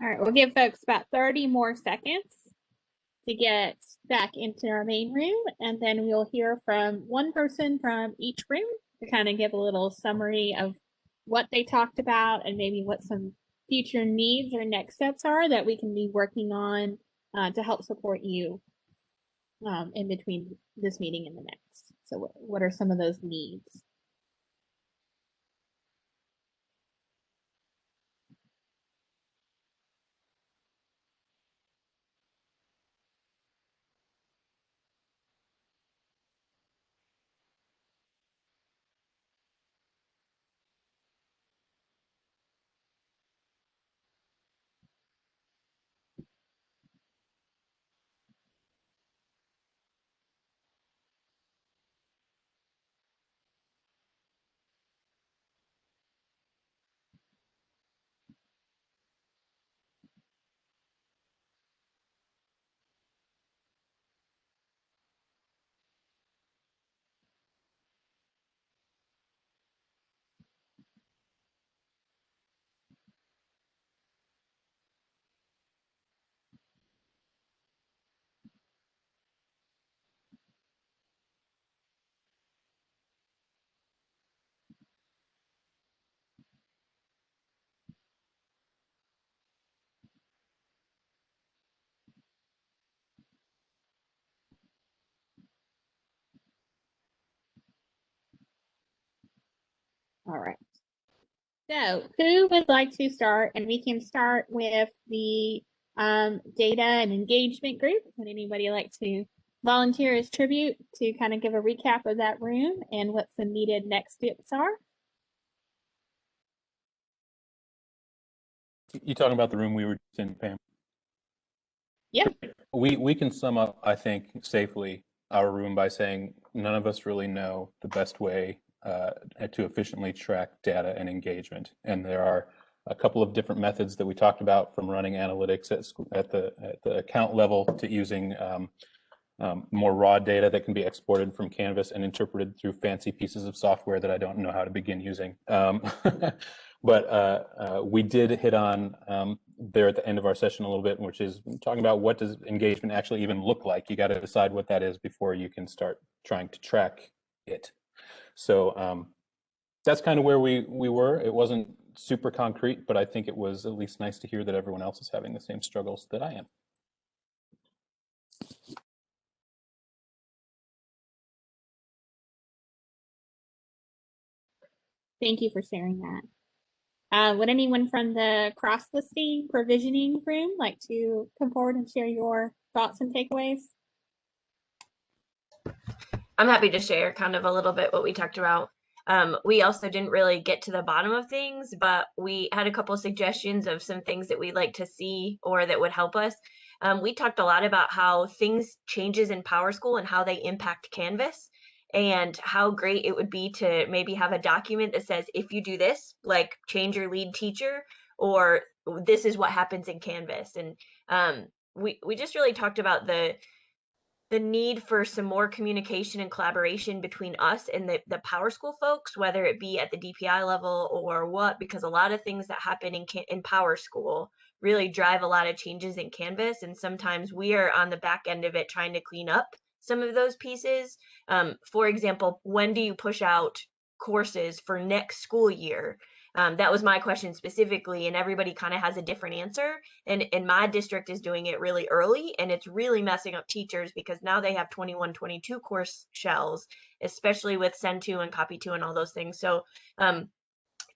All right, we'll give folks about 30 more seconds to get back into our main room, and then we'll hear from one person from each room to kind of give a little summary of what they talked about and maybe what some future needs or next steps are that we can be working on to help support you in between this meeting and the next. So what are some of those needs? All right. So who would like to start? And we can start with the data and engagement group. Would anybody like to volunteer as tribute to kind of give a recap of that room and what some needed next steps are?
You talking about the room we were in, Pam?
Yeah.
We can sum up, I think, safely our room by saying none of us really know the best way to efficiently track data and engagement. And there are a couple of different methods that we talked about, from running analytics at the account level to using more raw data that can be exported from Canvas and interpreted through fancy pieces of software that I don't know how to begin using. But we did hit on there at the end of our session a little bit, which is talking about what does engagement actually even look like. You got to decide what that is before you can start trying to track it. So that's kind of where we were. It wasn't super concrete, but I think it was at least nice to hear that everyone else is having the same struggles that I am.
Thank you for sharing that. Would anyone from the cross-listing provisioning room like to come forward and share your thoughts and takeaways?
I'm happy to share kind of a little bit what we talked about. We also didn't really get to the bottom of things, but we had a couple of suggestions of some things that we'd like to see or that would help us. We talked a lot about how things changes in PowerSchool and how they impact Canvas, and how great it would be to maybe have a document that says, if you do this, like change your lead teacher, or this is what happens in Canvas. And we just really talked about the need for some more communication and collaboration between us and the PowerSchool folks, whether it be at the DPI level or what, because a lot of things that happen in PowerSchool really drive a lot of changes in Canvas. And sometimes we are on the back end of it trying to clean up some of those pieces. For example, when do you push out courses for next school year? That was my question specifically, and everybody kind of has a different answer. And my district is doing it really early, and it's really messing up teachers because now they have 21, 22 course shells, especially with Send to and Copy to and all those things. So,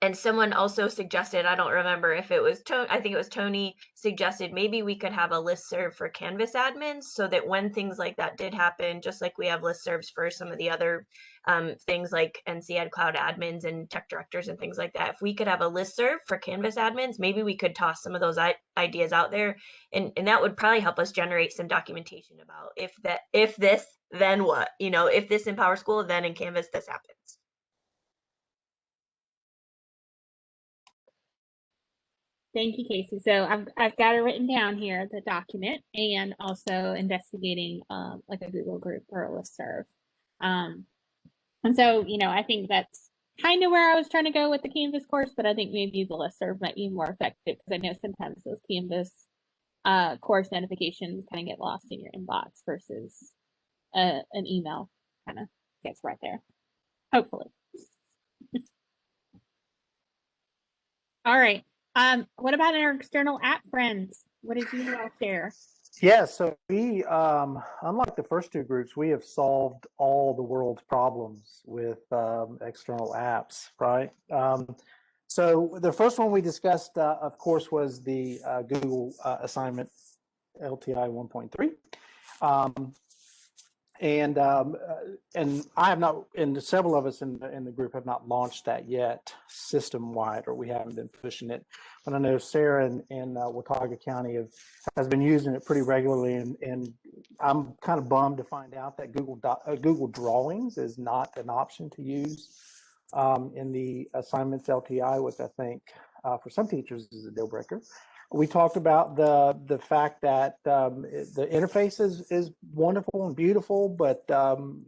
and someone also suggested, I don't remember if it was I think it was Tony, suggested maybe we could have a listserv for Canvas admins so that when things like that did happen, just like we have listservs for some of the other things like NCED Cloud admins and tech directors and things like that, if we could have a listserv for Canvas admins, maybe we could toss some of those ideas out there, and that would probably help us generate some documentation about if this, then what, if this in PowerSchool, then in Canvas this happens.
Thank you, Casey. So I've got it written down here, the document, and also investigating like a Google group or a listserv. And so, I think that's kind of where I was trying to go with the Canvas course, but I think maybe the listserv might be more effective because I know sometimes those Canvas course notifications kind of get lost in your inbox versus an email kind of gets right there. Hopefully. All right. What about our external app friends? What did you all share?
Yeah, so we, unlike the first two groups, we have solved all the world's problems with external apps, right? So the first one we discussed, of course, was the Google assignment LTI 1.3. And I have not, and several of us in the group have not launched that yet system wide, or we haven't been pushing it. But I know Sarah in Watauga County has been using it pretty regularly, and I'm kind of bummed to find out that Google Drawings is not an option to use in the assignments LTI, which I think for some teachers is a deal breaker. We talked about the fact that the interface is wonderful and beautiful, but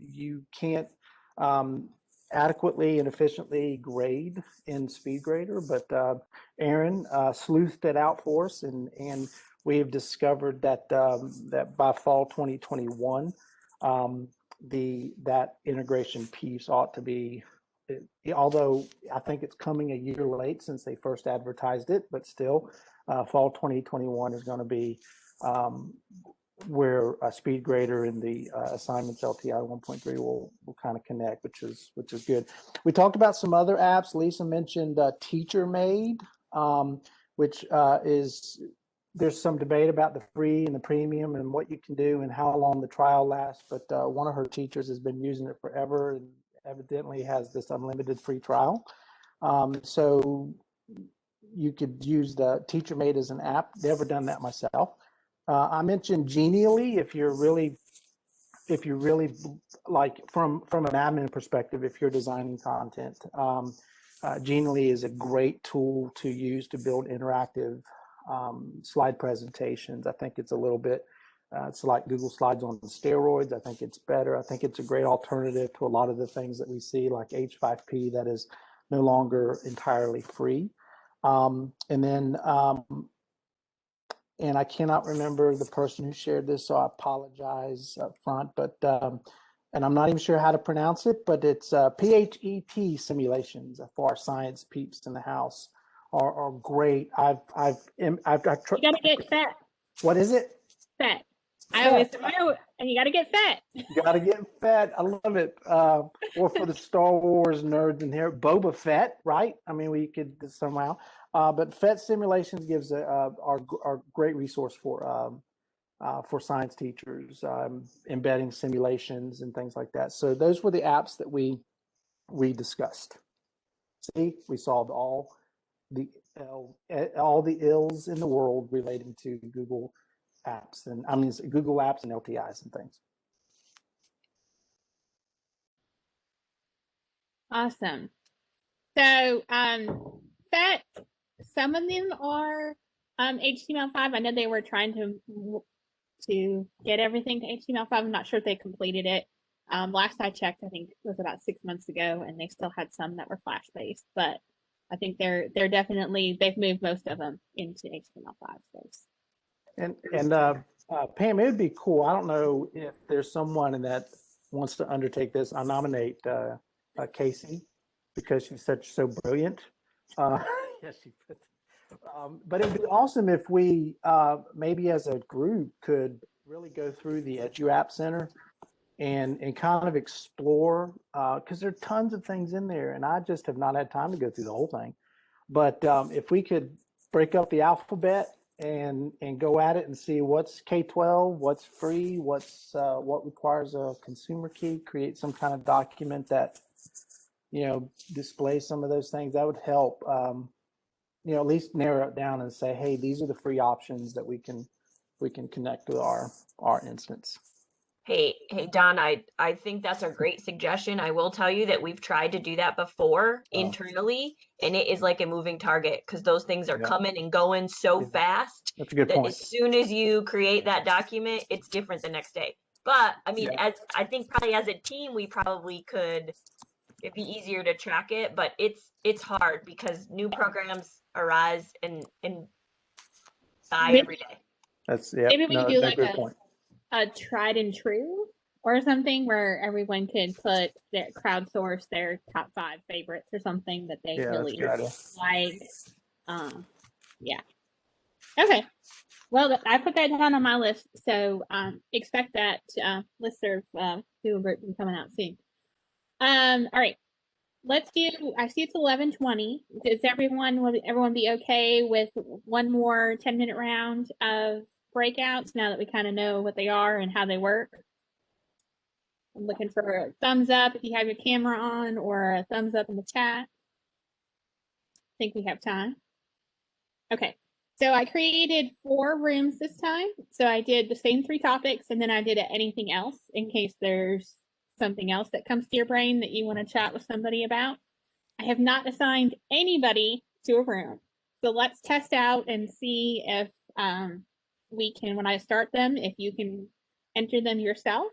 you can't adequately and efficiently grade in SpeedGrader. But Aaron sleuthed it out for us, and we have discovered that that by fall 2021, that integration piece ought to be. Although I think it's coming a year late since they first advertised it, but still. Fall 2021 is going to be where SpeedGrader and the assignments LTI 1.3 will kind of connect, which is good. We talked about some other apps. Lisa mentioned TeacherMade, which is, there's some debate about the free and the premium and what you can do and how long the trial lasts. But one of her teachers has been using it forever and evidently has this unlimited free trial. So you could use the TeacherMade as an app. Never done that myself. I mentioned Genially. If you're really like from an admin perspective, if you're designing content, Genially is a great tool to use to build interactive slide presentations. I think it's a little bit, it's like Google Slides on steroids. I think it's better. I think it's a great alternative to a lot of the things that we see like H5P that is no longer entirely free. And I cannot remember the person who shared this, so I apologize up front, but, and I'm not even sure how to pronounce it, but it's PHET simulations for our science peeps in the house are great.
You gotta get FET.
What is it?
FET. I always know, and you gotta get FET.
You gotta get FET. I love it. Or for the Star Wars nerds in here, Boba Fett, right? I mean, we could somehow. But FET simulations gives our great resource for science teachers, embedding simulations and things like that. So those were the apps that we discussed. See, we solved all the ills in the world relating to Google apps, and I mean Google apps and LTIs and things.
Awesome. So FET, some of them are HTML5. I know they were trying to get everything to HTML5. I'm not sure if they completed it. Last I checked, I think it was about 6 months ago, and they still had some that were Flash based, but I think they're definitely, they've moved most of them into HTML5 space. And
Pam, it would be cool. I don't know if there's someone that wants to undertake this. I nominate Casey because she's so brilliant. Yes, she could. But it'd be awesome if we maybe as a group could really go through the EduApp Center and kind of explore, because there are tons of things in there, and I just have not had time to go through the whole thing. But if we could break up the alphabet and go at it and see what's K-12, what's free, what requires a consumer key, create some kind of document that, you know, displays some of those things, that would help, you know, at least narrow it down and say, hey, these are the free options that we can connect with our instance.
Hey, Don, I think that's a great suggestion. I will tell you that we've tried to do that before internally, and it is like a moving target because those things are coming and going so fast.
That's a good point.
As soon as you create that document, it's different the next day. But I mean, as I think probably as a team, we probably could it'd be easier to track it, but it's hard because new programs arise and die
Maybe,
every day.
That's, yeah,
maybe we
no,
could do
no,
like
good point.
a tried and true or something where everyone could put their crowdsource their top 5 favorites or something that they
Yeah, that's a
really
good idea.
like. Yeah. Okay. Well, I put that down on my list, so expect that listserv Google group will be coming out soon. All right. Let's do. I see it's 11:20. Does everyone be okay with one more 10-minute round of breakouts now that we kind of know what they are and how they work? I'm looking for a thumbs up if you have your camera on, or a thumbs up in the chat. I think we have time. Okay. So I created 4 rooms this time. So I did the same 3 topics, and then I did anything else in case there's something else that comes to your brain that you want to chat with somebody about. I have not assigned anybody to a room. So let's test out and see if we can, when I start them, if you can enter them yourself.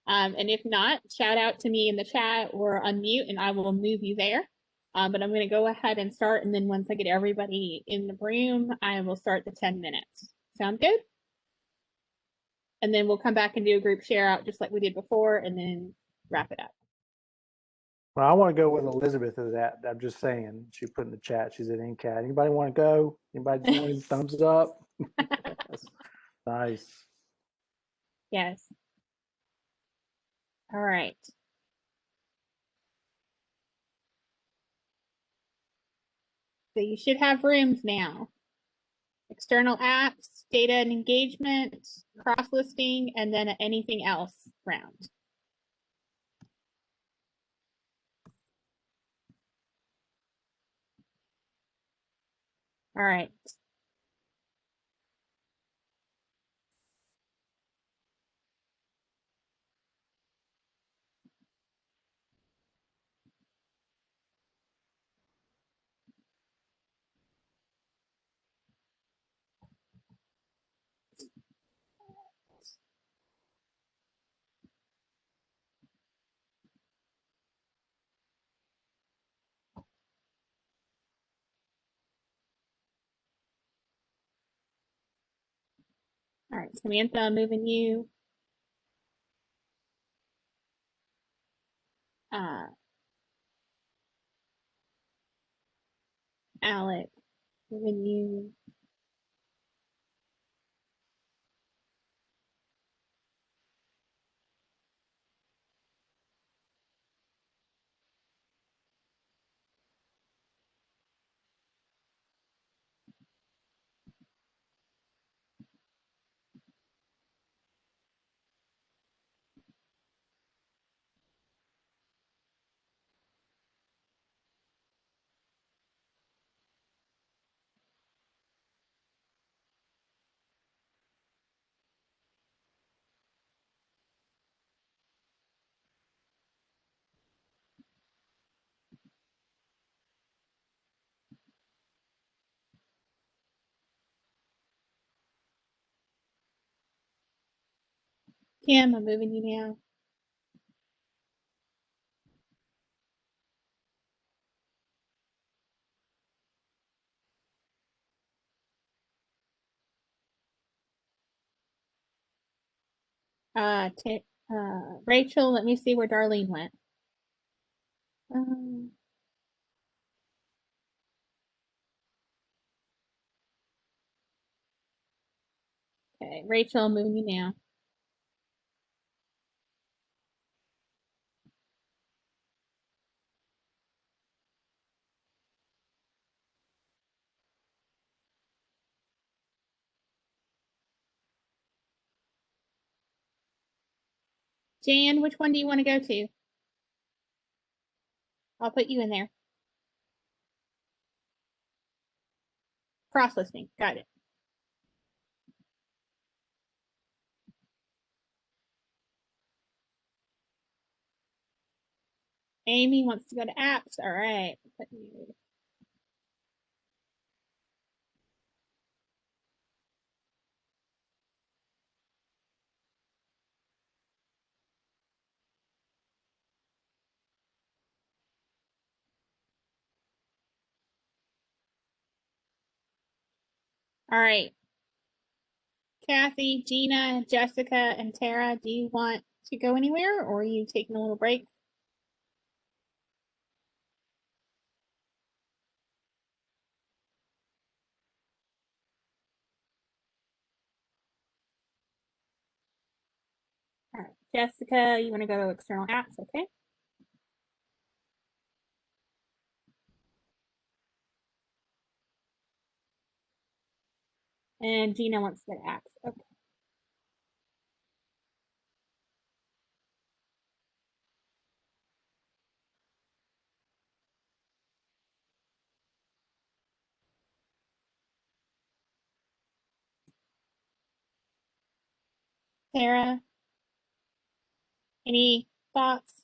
And if not, shout out to me in the chat or unmute and I will move you there. But I'm going to go ahead and start. And then once I get everybody in the room, I will start the 10 minutes. Sound good? And then we'll come back and do a group share out just like we did before and then wrap it up.
Well, I want to go with Elizabeth of that. I'm just saying. She put in the chat. She's at NCAT. Anybody want to go? Anybody join? Thumbs up. Yes. Nice.
Yes. All right. So you should have rooms now. External apps, data and engagement, cross-listing, and then anything else round. All right. All right, Samantha, I'm moving you. Alex, moving you. Kim, I'm moving you now. Rachel, let me see where Darlene went. Okay, Rachel, I'm moving you now. Jan, which one do you want to go to? I'll put you in there. Cross-listing, got it. Amy wants to go to apps. All right. All right. Kathy, Gina, Jessica, and Tara, do you want to go anywhere or are you taking a little break? All right. Jessica, you want to go to external apps, okay? And Gina wants to go to apps. Okay. Tara, any thoughts?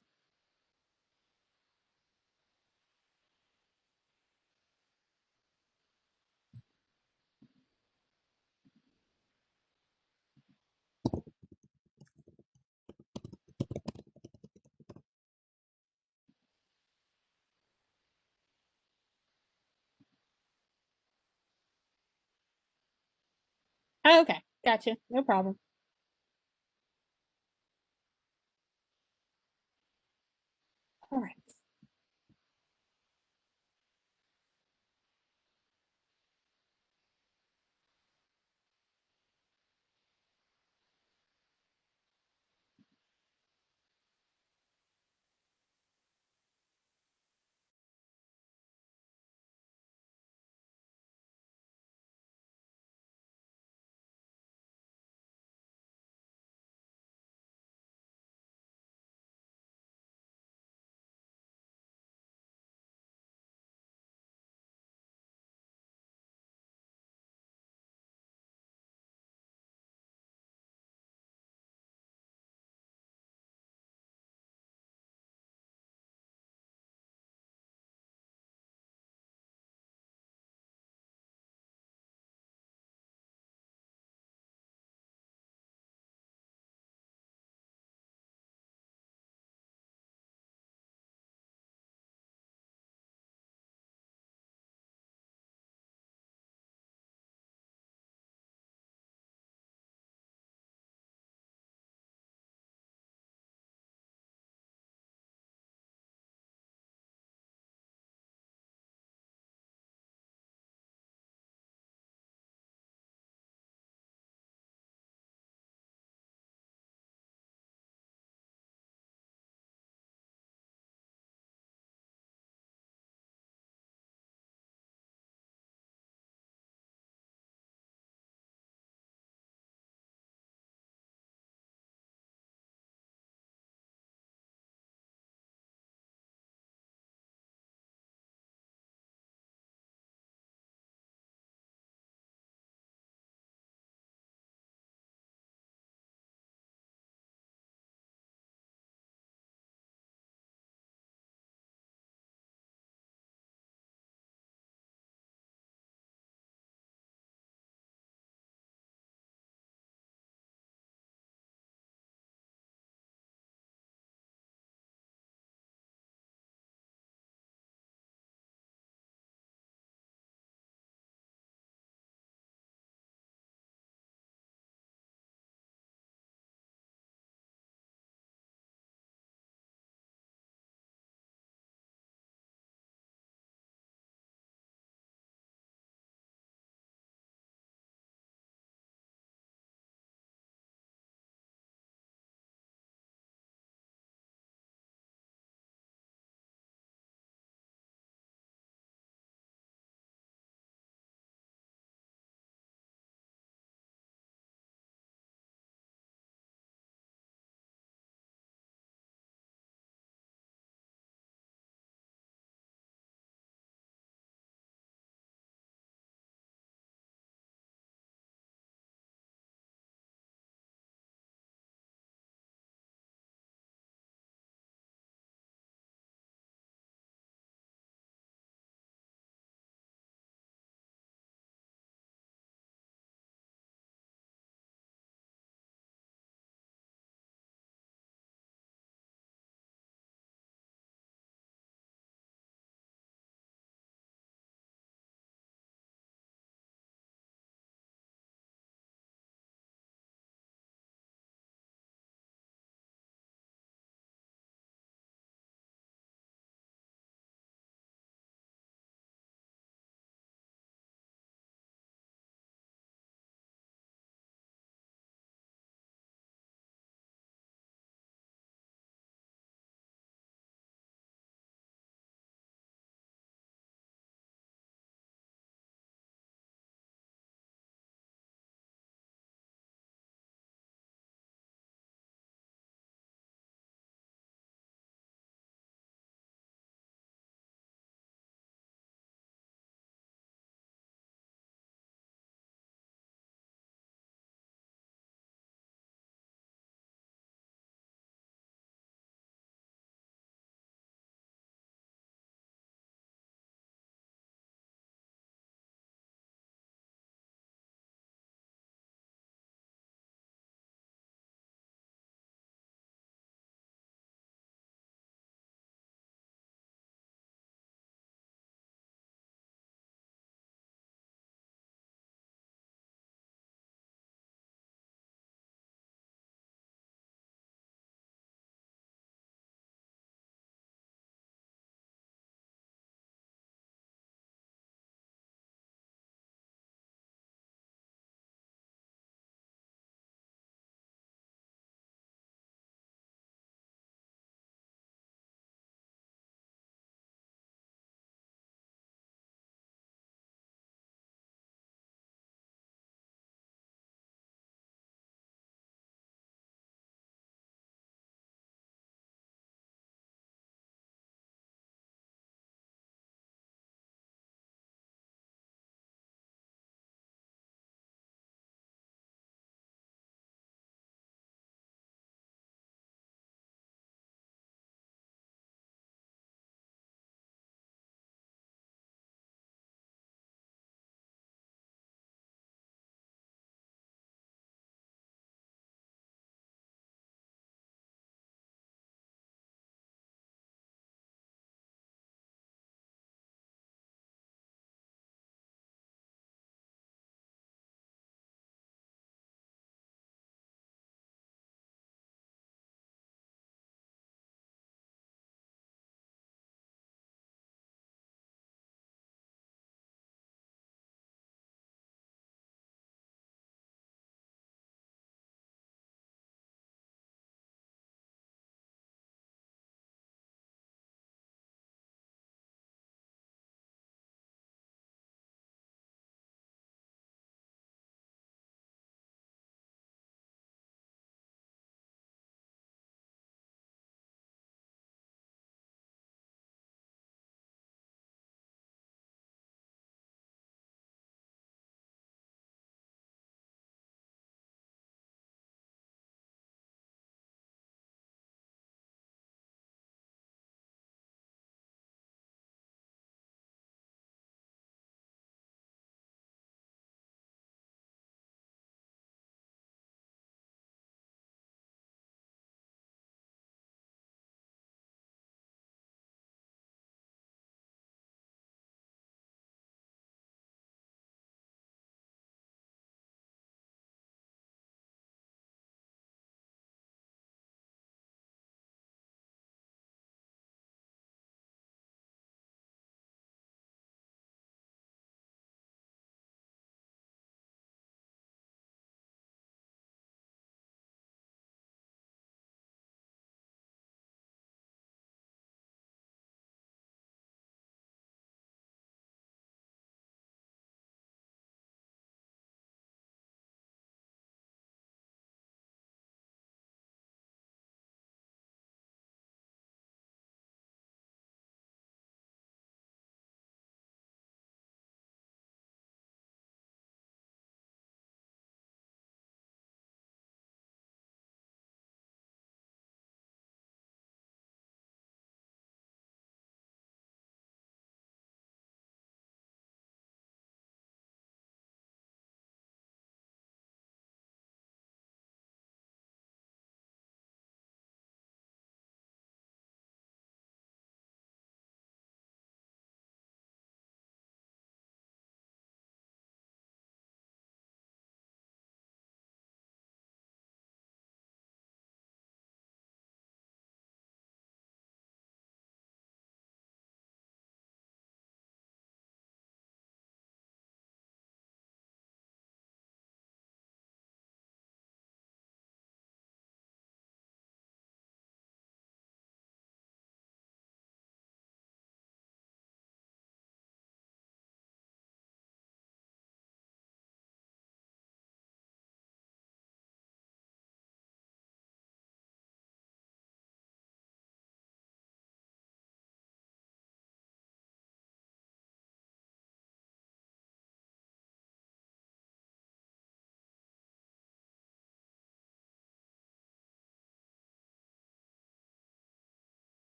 Oh, okay, gotcha. No problem. All right.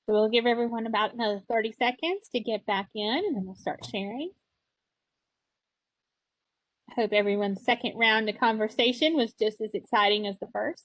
So we'll give everyone about another 30 seconds to get back in, and then we'll start sharing. I hope everyone's second round of conversation was just as exciting as the first.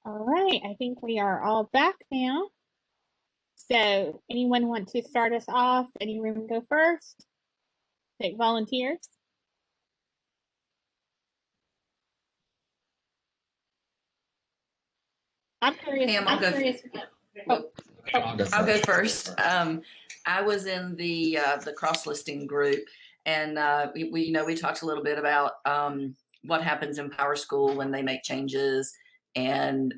All right, I think we are all back now. So anyone want to start us off? Any room go first? Take volunteers. I'm curious.
Pam, I'll go first. I was in the cross-listing group, and we talked a little bit about what happens in Power School when they make changes, and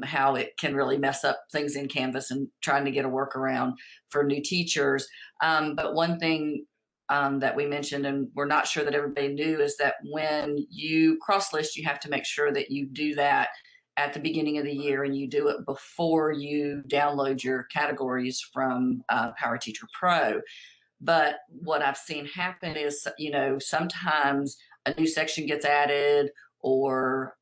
how it can really mess up things in Canvas, and trying to get a workaround for new teachers. But one thing that we mentioned, and we're not sure that everybody knew, is that when you cross-list, you have to make sure that you do that at the beginning of the year, and you do it before you download your categories from Power Teacher Pro. But what I've seen happen is, sometimes a new section gets added, or,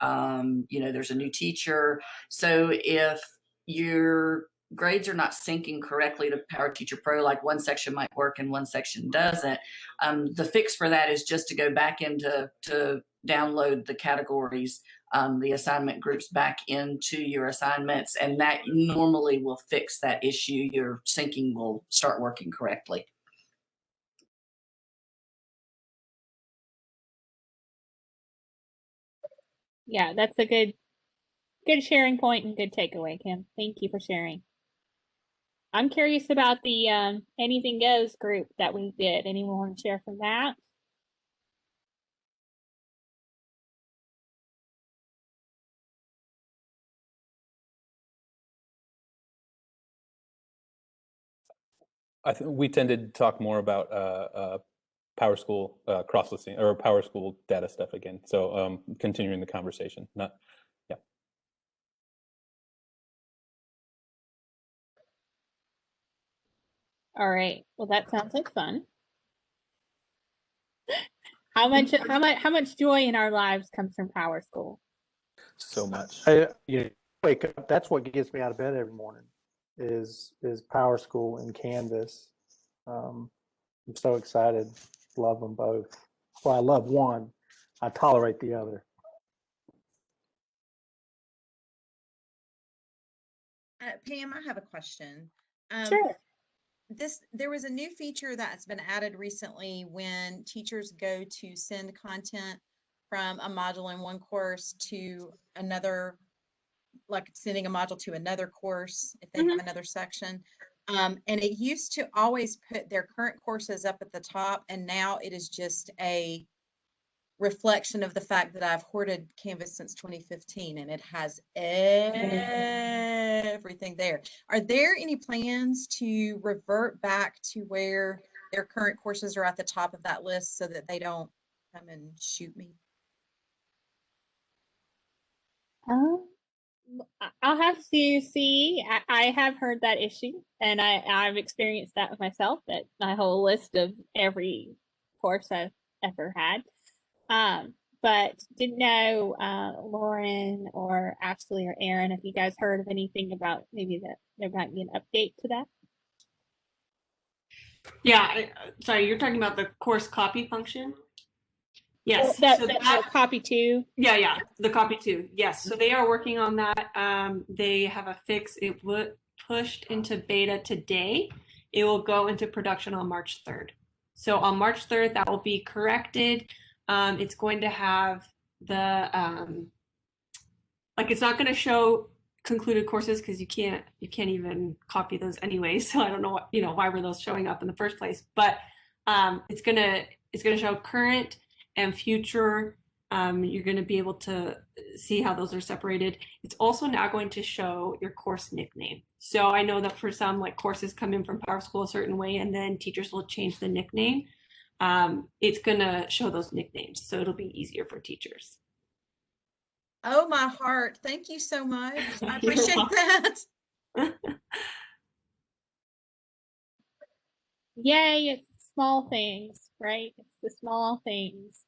there's a new teacher. So if your grades are not syncing correctly to Power Teacher Pro, like one section might work and one section doesn't, the fix for that is just to go back into to download the categories, the assignment groups back into your assignments, and that normally will fix that issue. Your syncing will start working correctly.
Yeah, that's a good sharing point and good takeaway, Kim. Thank you for sharing. I'm curious about the Anything Goes group that we did. Anyone want to share from that?
I think we tended to talk more about Power School cross-listing or Power School data stuff again. So continuing the conversation, yeah.
All right. Well, that sounds like fun. How much joy in our lives comes from Power School?
So much.
Wake up. That's what gets me out of bed every morning. Is Power School and Canvas. I'm so excited. Love them both. Well, I love one. I tolerate the other.
Pam, I have a question.
Sure.
There was a new feature that's been added recently when teachers go to send content from a module in one course to another, like sending a module to another course if they have another section. And it used to always put their current courses up at the top, and now it is just a reflection of the fact that I've hoarded Canvas since 2015, and it has everything there. Are there any plans to revert back to where their current courses are at the top of that list so that they don't come and shoot me?
I'll have to see. I have heard that issue, and I've experienced that with myself, that my whole list of every course I've ever had. But didn't know, Lauren or Ashley or Aaron, if you guys heard of anything about maybe that there might be an update to that.
Yeah, sorry, you're talking about the course copy function? Yes.
That copy too.
Yeah, the copy too. Yes, so they are working on that. They have a fix. It pushed into beta today. It will go into production on March 3rd. So on March 3rd, that will be corrected. It's going to have the like it's not going to show concluded courses because you can't even copy those anyway. So I don't know what, why were those showing up in the first place, but it's gonna show current and future. You're going to be able to see how those are separated. It's also now going to show your course nickname. So I know that for some, like, courses come in from PowerSchool a certain way, and then teachers will change the nickname. It's going to show those nicknames, so it'll be easier for teachers.
Oh, my heart. Thank you so much. I
You're
appreciate
welcome.
that.
Yay, it's small things, right? It's the small things.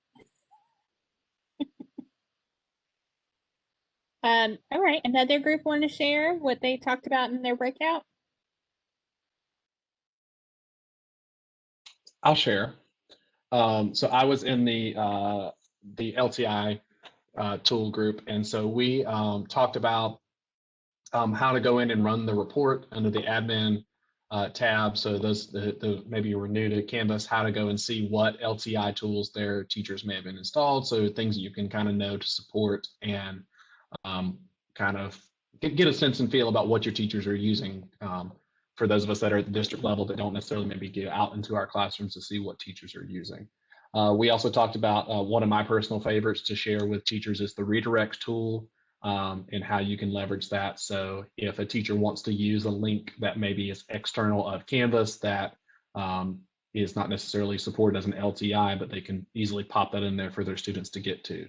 All right, another group want to share what they talked about in their breakout?
I'll share. So I was in the LTI tool group, and so we talked about how to go in and run the report under the admin tab. So those maybe you were new to Canvas, how to go and see what LTI tools their teachers may have been installed. So things that you can kind of know to support and kind of get a sense and feel about what your teachers are using. For those of us that are at the district level that don't necessarily maybe get out into our classrooms to see what teachers are using. We also talked about one of my personal favorites to share with teachers is the redirects tool, and how you can leverage that. So if a teacher wants to use a link that maybe is external of Canvas that is not necessarily supported as an LTI, but they can easily pop that in there for their students to get to.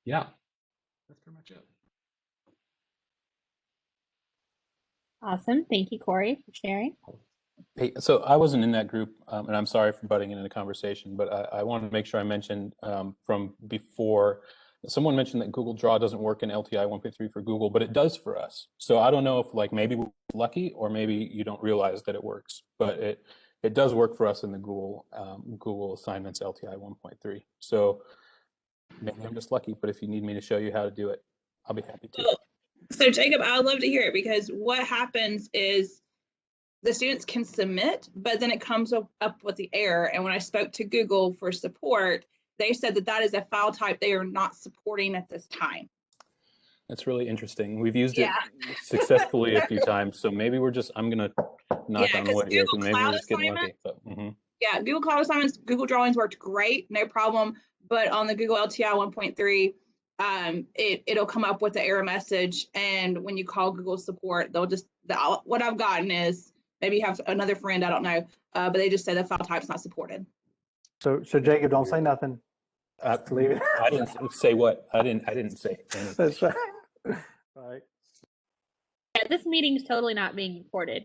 Yeah, that's pretty much it.
Awesome. Thank you, Corey, for sharing.
Hey, so I wasn't in that group, and I'm sorry for butting into the conversation, but I wanted to make sure I mentioned from before, someone mentioned that Google Draw doesn't work in LTI 1.3 for Google, but it does for us. So I don't know if, like, maybe we're lucky or maybe you don't realize that it works, but it does work for us in the Google Assignments LTI 1.3. So maybe I'm just lucky, but if you need me to show you how to do it, I'll be happy to.
So Jacob, I'd love to hear it, because what happens is the students can submit, but then it comes up with the error. And when I spoke to Google for support, they said that that is a file type they are not supporting at this time.
That's really interesting. We've used it successfully a few times, so maybe I'm going to knock on wood here, because maybe we're just getting lucky. But,
Yeah, Google Cloud Assignments, Google Drawings worked great, no problem. But on the Google LTI 1.3, it'll come up with the error message, and when you call Google support, they'll just what I've gotten is maybe you have another friend, I don't know, but they just say the file type's not supported.
So Jacob, don't say nothing. Leave it.
I didn't say what. I didn't say anything.
That's right. Right.
Yeah, this meeting's totally not being recorded.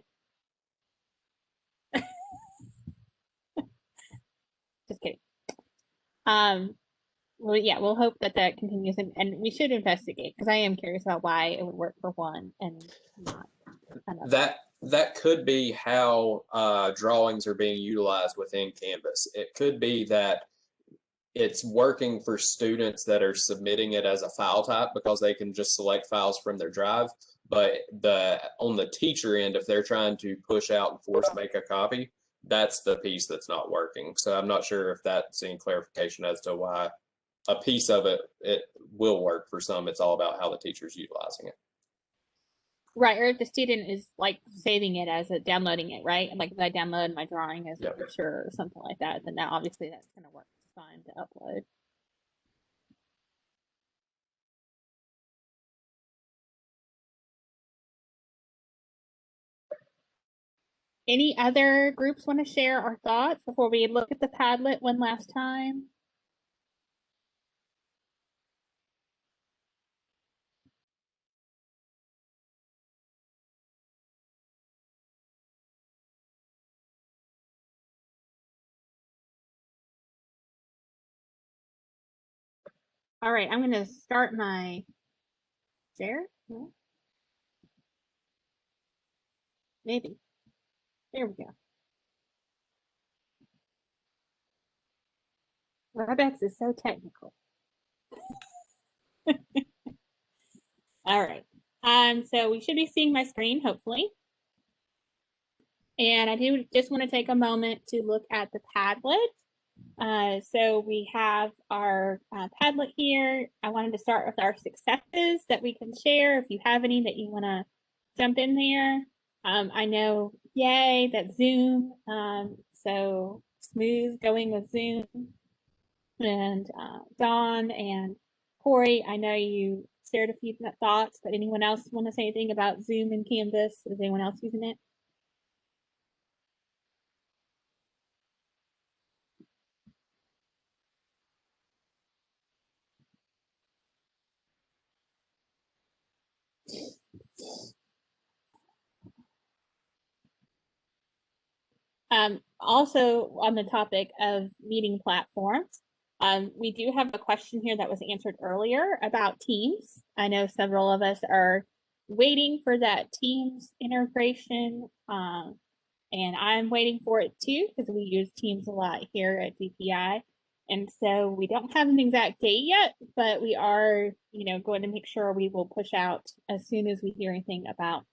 Just kidding. Well, yeah, we'll hope that continues, and we should investigate, because I am curious about why it would work for one and not another.
That could be how drawings are being utilized within Canvas. It could be that it's working for students that are submitting it as a file type because they can just select files from their drive. But on the teacher end, if they're trying to push out and force make a copy, that's the piece that's not working. So I'm not sure if that's any clarification as to why a piece of it will work for some. It's all about how the teacher's utilizing it.
Right, or if the student is like saving it as downloading it, right? Like if I download my drawing as a picture or something like that, then now obviously that's going to work fine to upload. Any other groups want to share our thoughts before we look at the Padlet one last time? All right, I'm going to start my share. Maybe. There we go. WebEx is so technical. All right. So we should be seeing my screen, hopefully. And I do just want to take a moment to look at the Padlet. So we have our Padlet here. I wanted to start with our successes that we can share. If you have any that you want to jump in there. I know, yay, that Zoom. So smooth going with Zoom. And Dawn and Corey, I know you shared a few thoughts, but anyone else want to say anything about Zoom and Canvas? Is anyone else using it? Also on the topic of meeting platforms, we do have a question here that was answered earlier about Teams. I know several of us are waiting for that Teams integration, and I'm waiting for it too because we use Teams a lot here at DPI. And so we don't have an exact date yet, but we are, going to make sure we will push out as soon as we hear anything about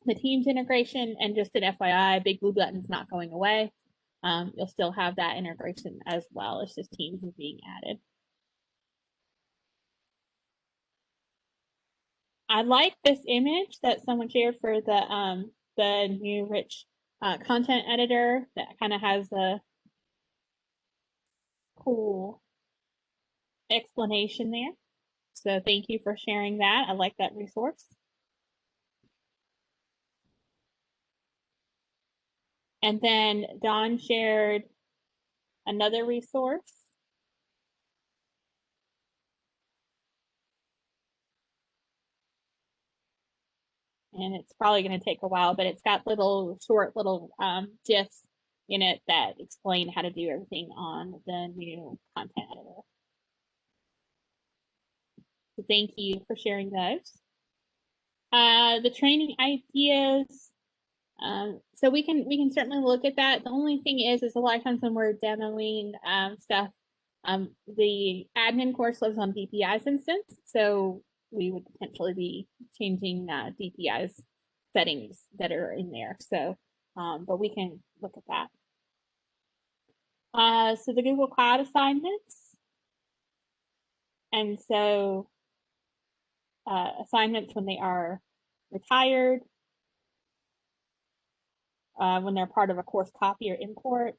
the Teams integration. And just an FYI, Big Blue Button's not going away. You'll still have that integration as well. It's just Teams is being added. I like this image that someone shared for the new rich content editor that kind of has a cool explanation there. So thank you for sharing that. I like that resource. And then Dawn shared another resource. And it's probably going to take a while, but it's got short little GIFs in it that explain how to do everything on the new content editor. So thank you for sharing those. The training ideas. So we can certainly look at that. The only thing is a lot of times when we're demoing stuff, the admin course lives on DPI's instance, so we would potentially be changing DPI's settings that are in there. So, but we can look at that. So the Google Cloud assignments, and so assignments when they are retired, when they're part of a course copy or import.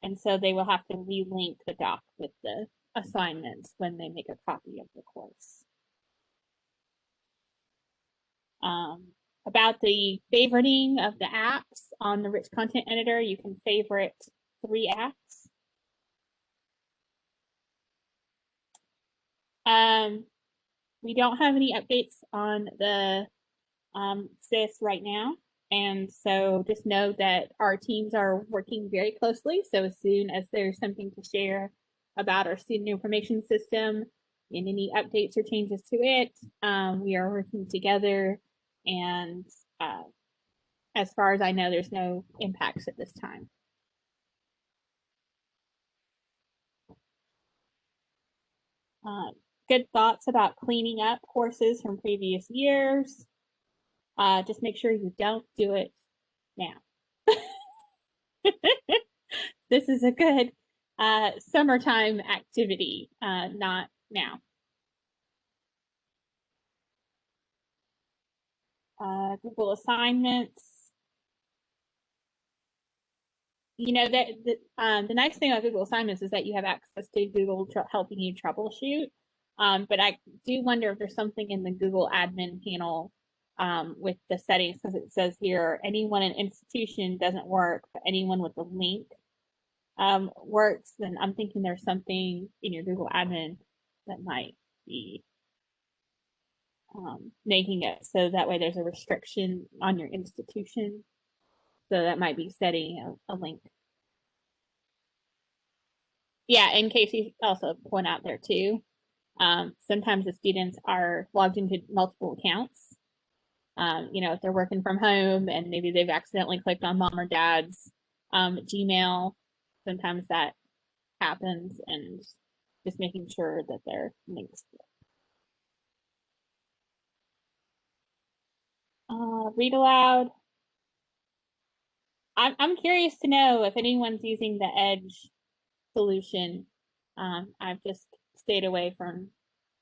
And so they will have to relink the doc with the assignments when they make a copy of the course. About the favoriting of the apps on the rich content editor, you can favorite 3 apps. We don't have any updates on the SIS right now. And so just know that our teams are working very closely. So as soon as there's something to share about our student information system and any updates or changes to it, we are working together. And as far as I know, there's no impacts at this time. Good thoughts about cleaning up courses from previous years. Just make sure you don't do it now. This is a good summertime activity, not now. Google assignments. The nice thing about Google assignments is that you have access to Google helping you troubleshoot. But I do wonder if there's something in the Google admin panel with the settings, because it says here anyone in institution doesn't work, but anyone with the link works. Then I'm thinking there's something in your Google admin that might be making it so that way there's a restriction on your institution. So that might be setting a link. Yeah, and Casey also point out there too. Sometimes the students are logged into multiple accounts. If they're working from home and maybe they've accidentally clicked on mom or dad's Gmail, sometimes that happens, and just making sure that they're linked. Read aloud. I'm curious to know if anyone's using the Edge solution. I've just stayed away from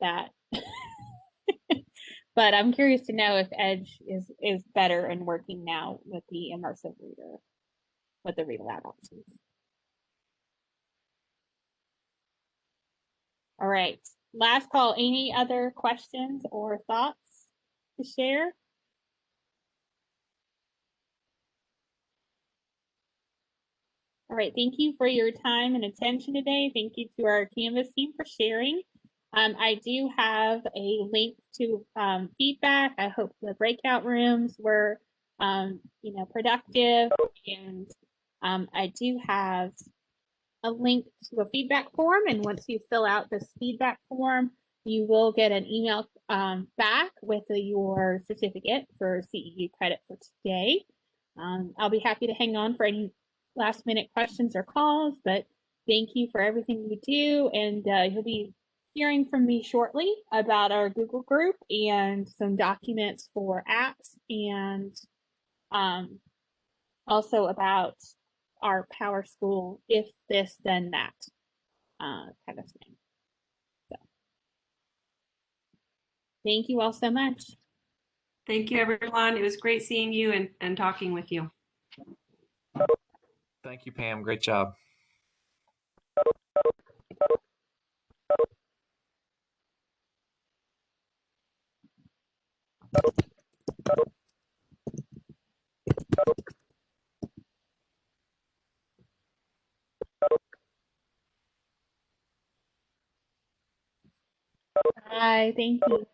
that. But I'm curious to know if Edge is better and working now with the immersive reader, with the read aloud options. All right, last call. Any other questions or thoughts to share? All right, thank you for your time and attention today. Thank you to our Canvas team for sharing. I do have a link to feedback. I hope the breakout rooms were, productive, and I do have a link to a feedback form. And once you fill out this feedback form, you will get an email back with your certificate for CEU credit for today. I'll be happy to hang on for any last minute questions or calls, but thank you for everything you do. And you'll be hearing from me shortly about our Google group and some documents for apps, and also about our Power School if this then that kind of thing. So thank you all so much.
Thank you, everyone. It was great seeing you and talking with you.
Thank you, Pam. Great job.
Bye. Thank you.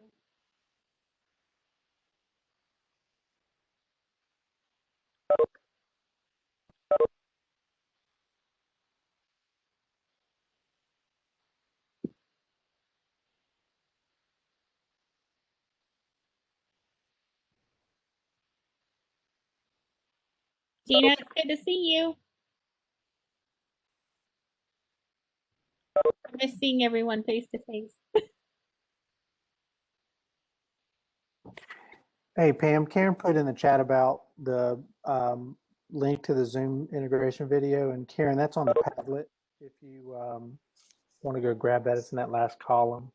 Gina, it's good to see you. I miss seeing everyone face to face.
Hey, Pam, Karen put in the chat about the link to the Zoom integration video. And Karen, that's on the Padlet. If you want to go grab that, it's in that last column.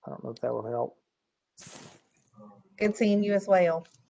I don't know if that will help.
Good seeing you as well.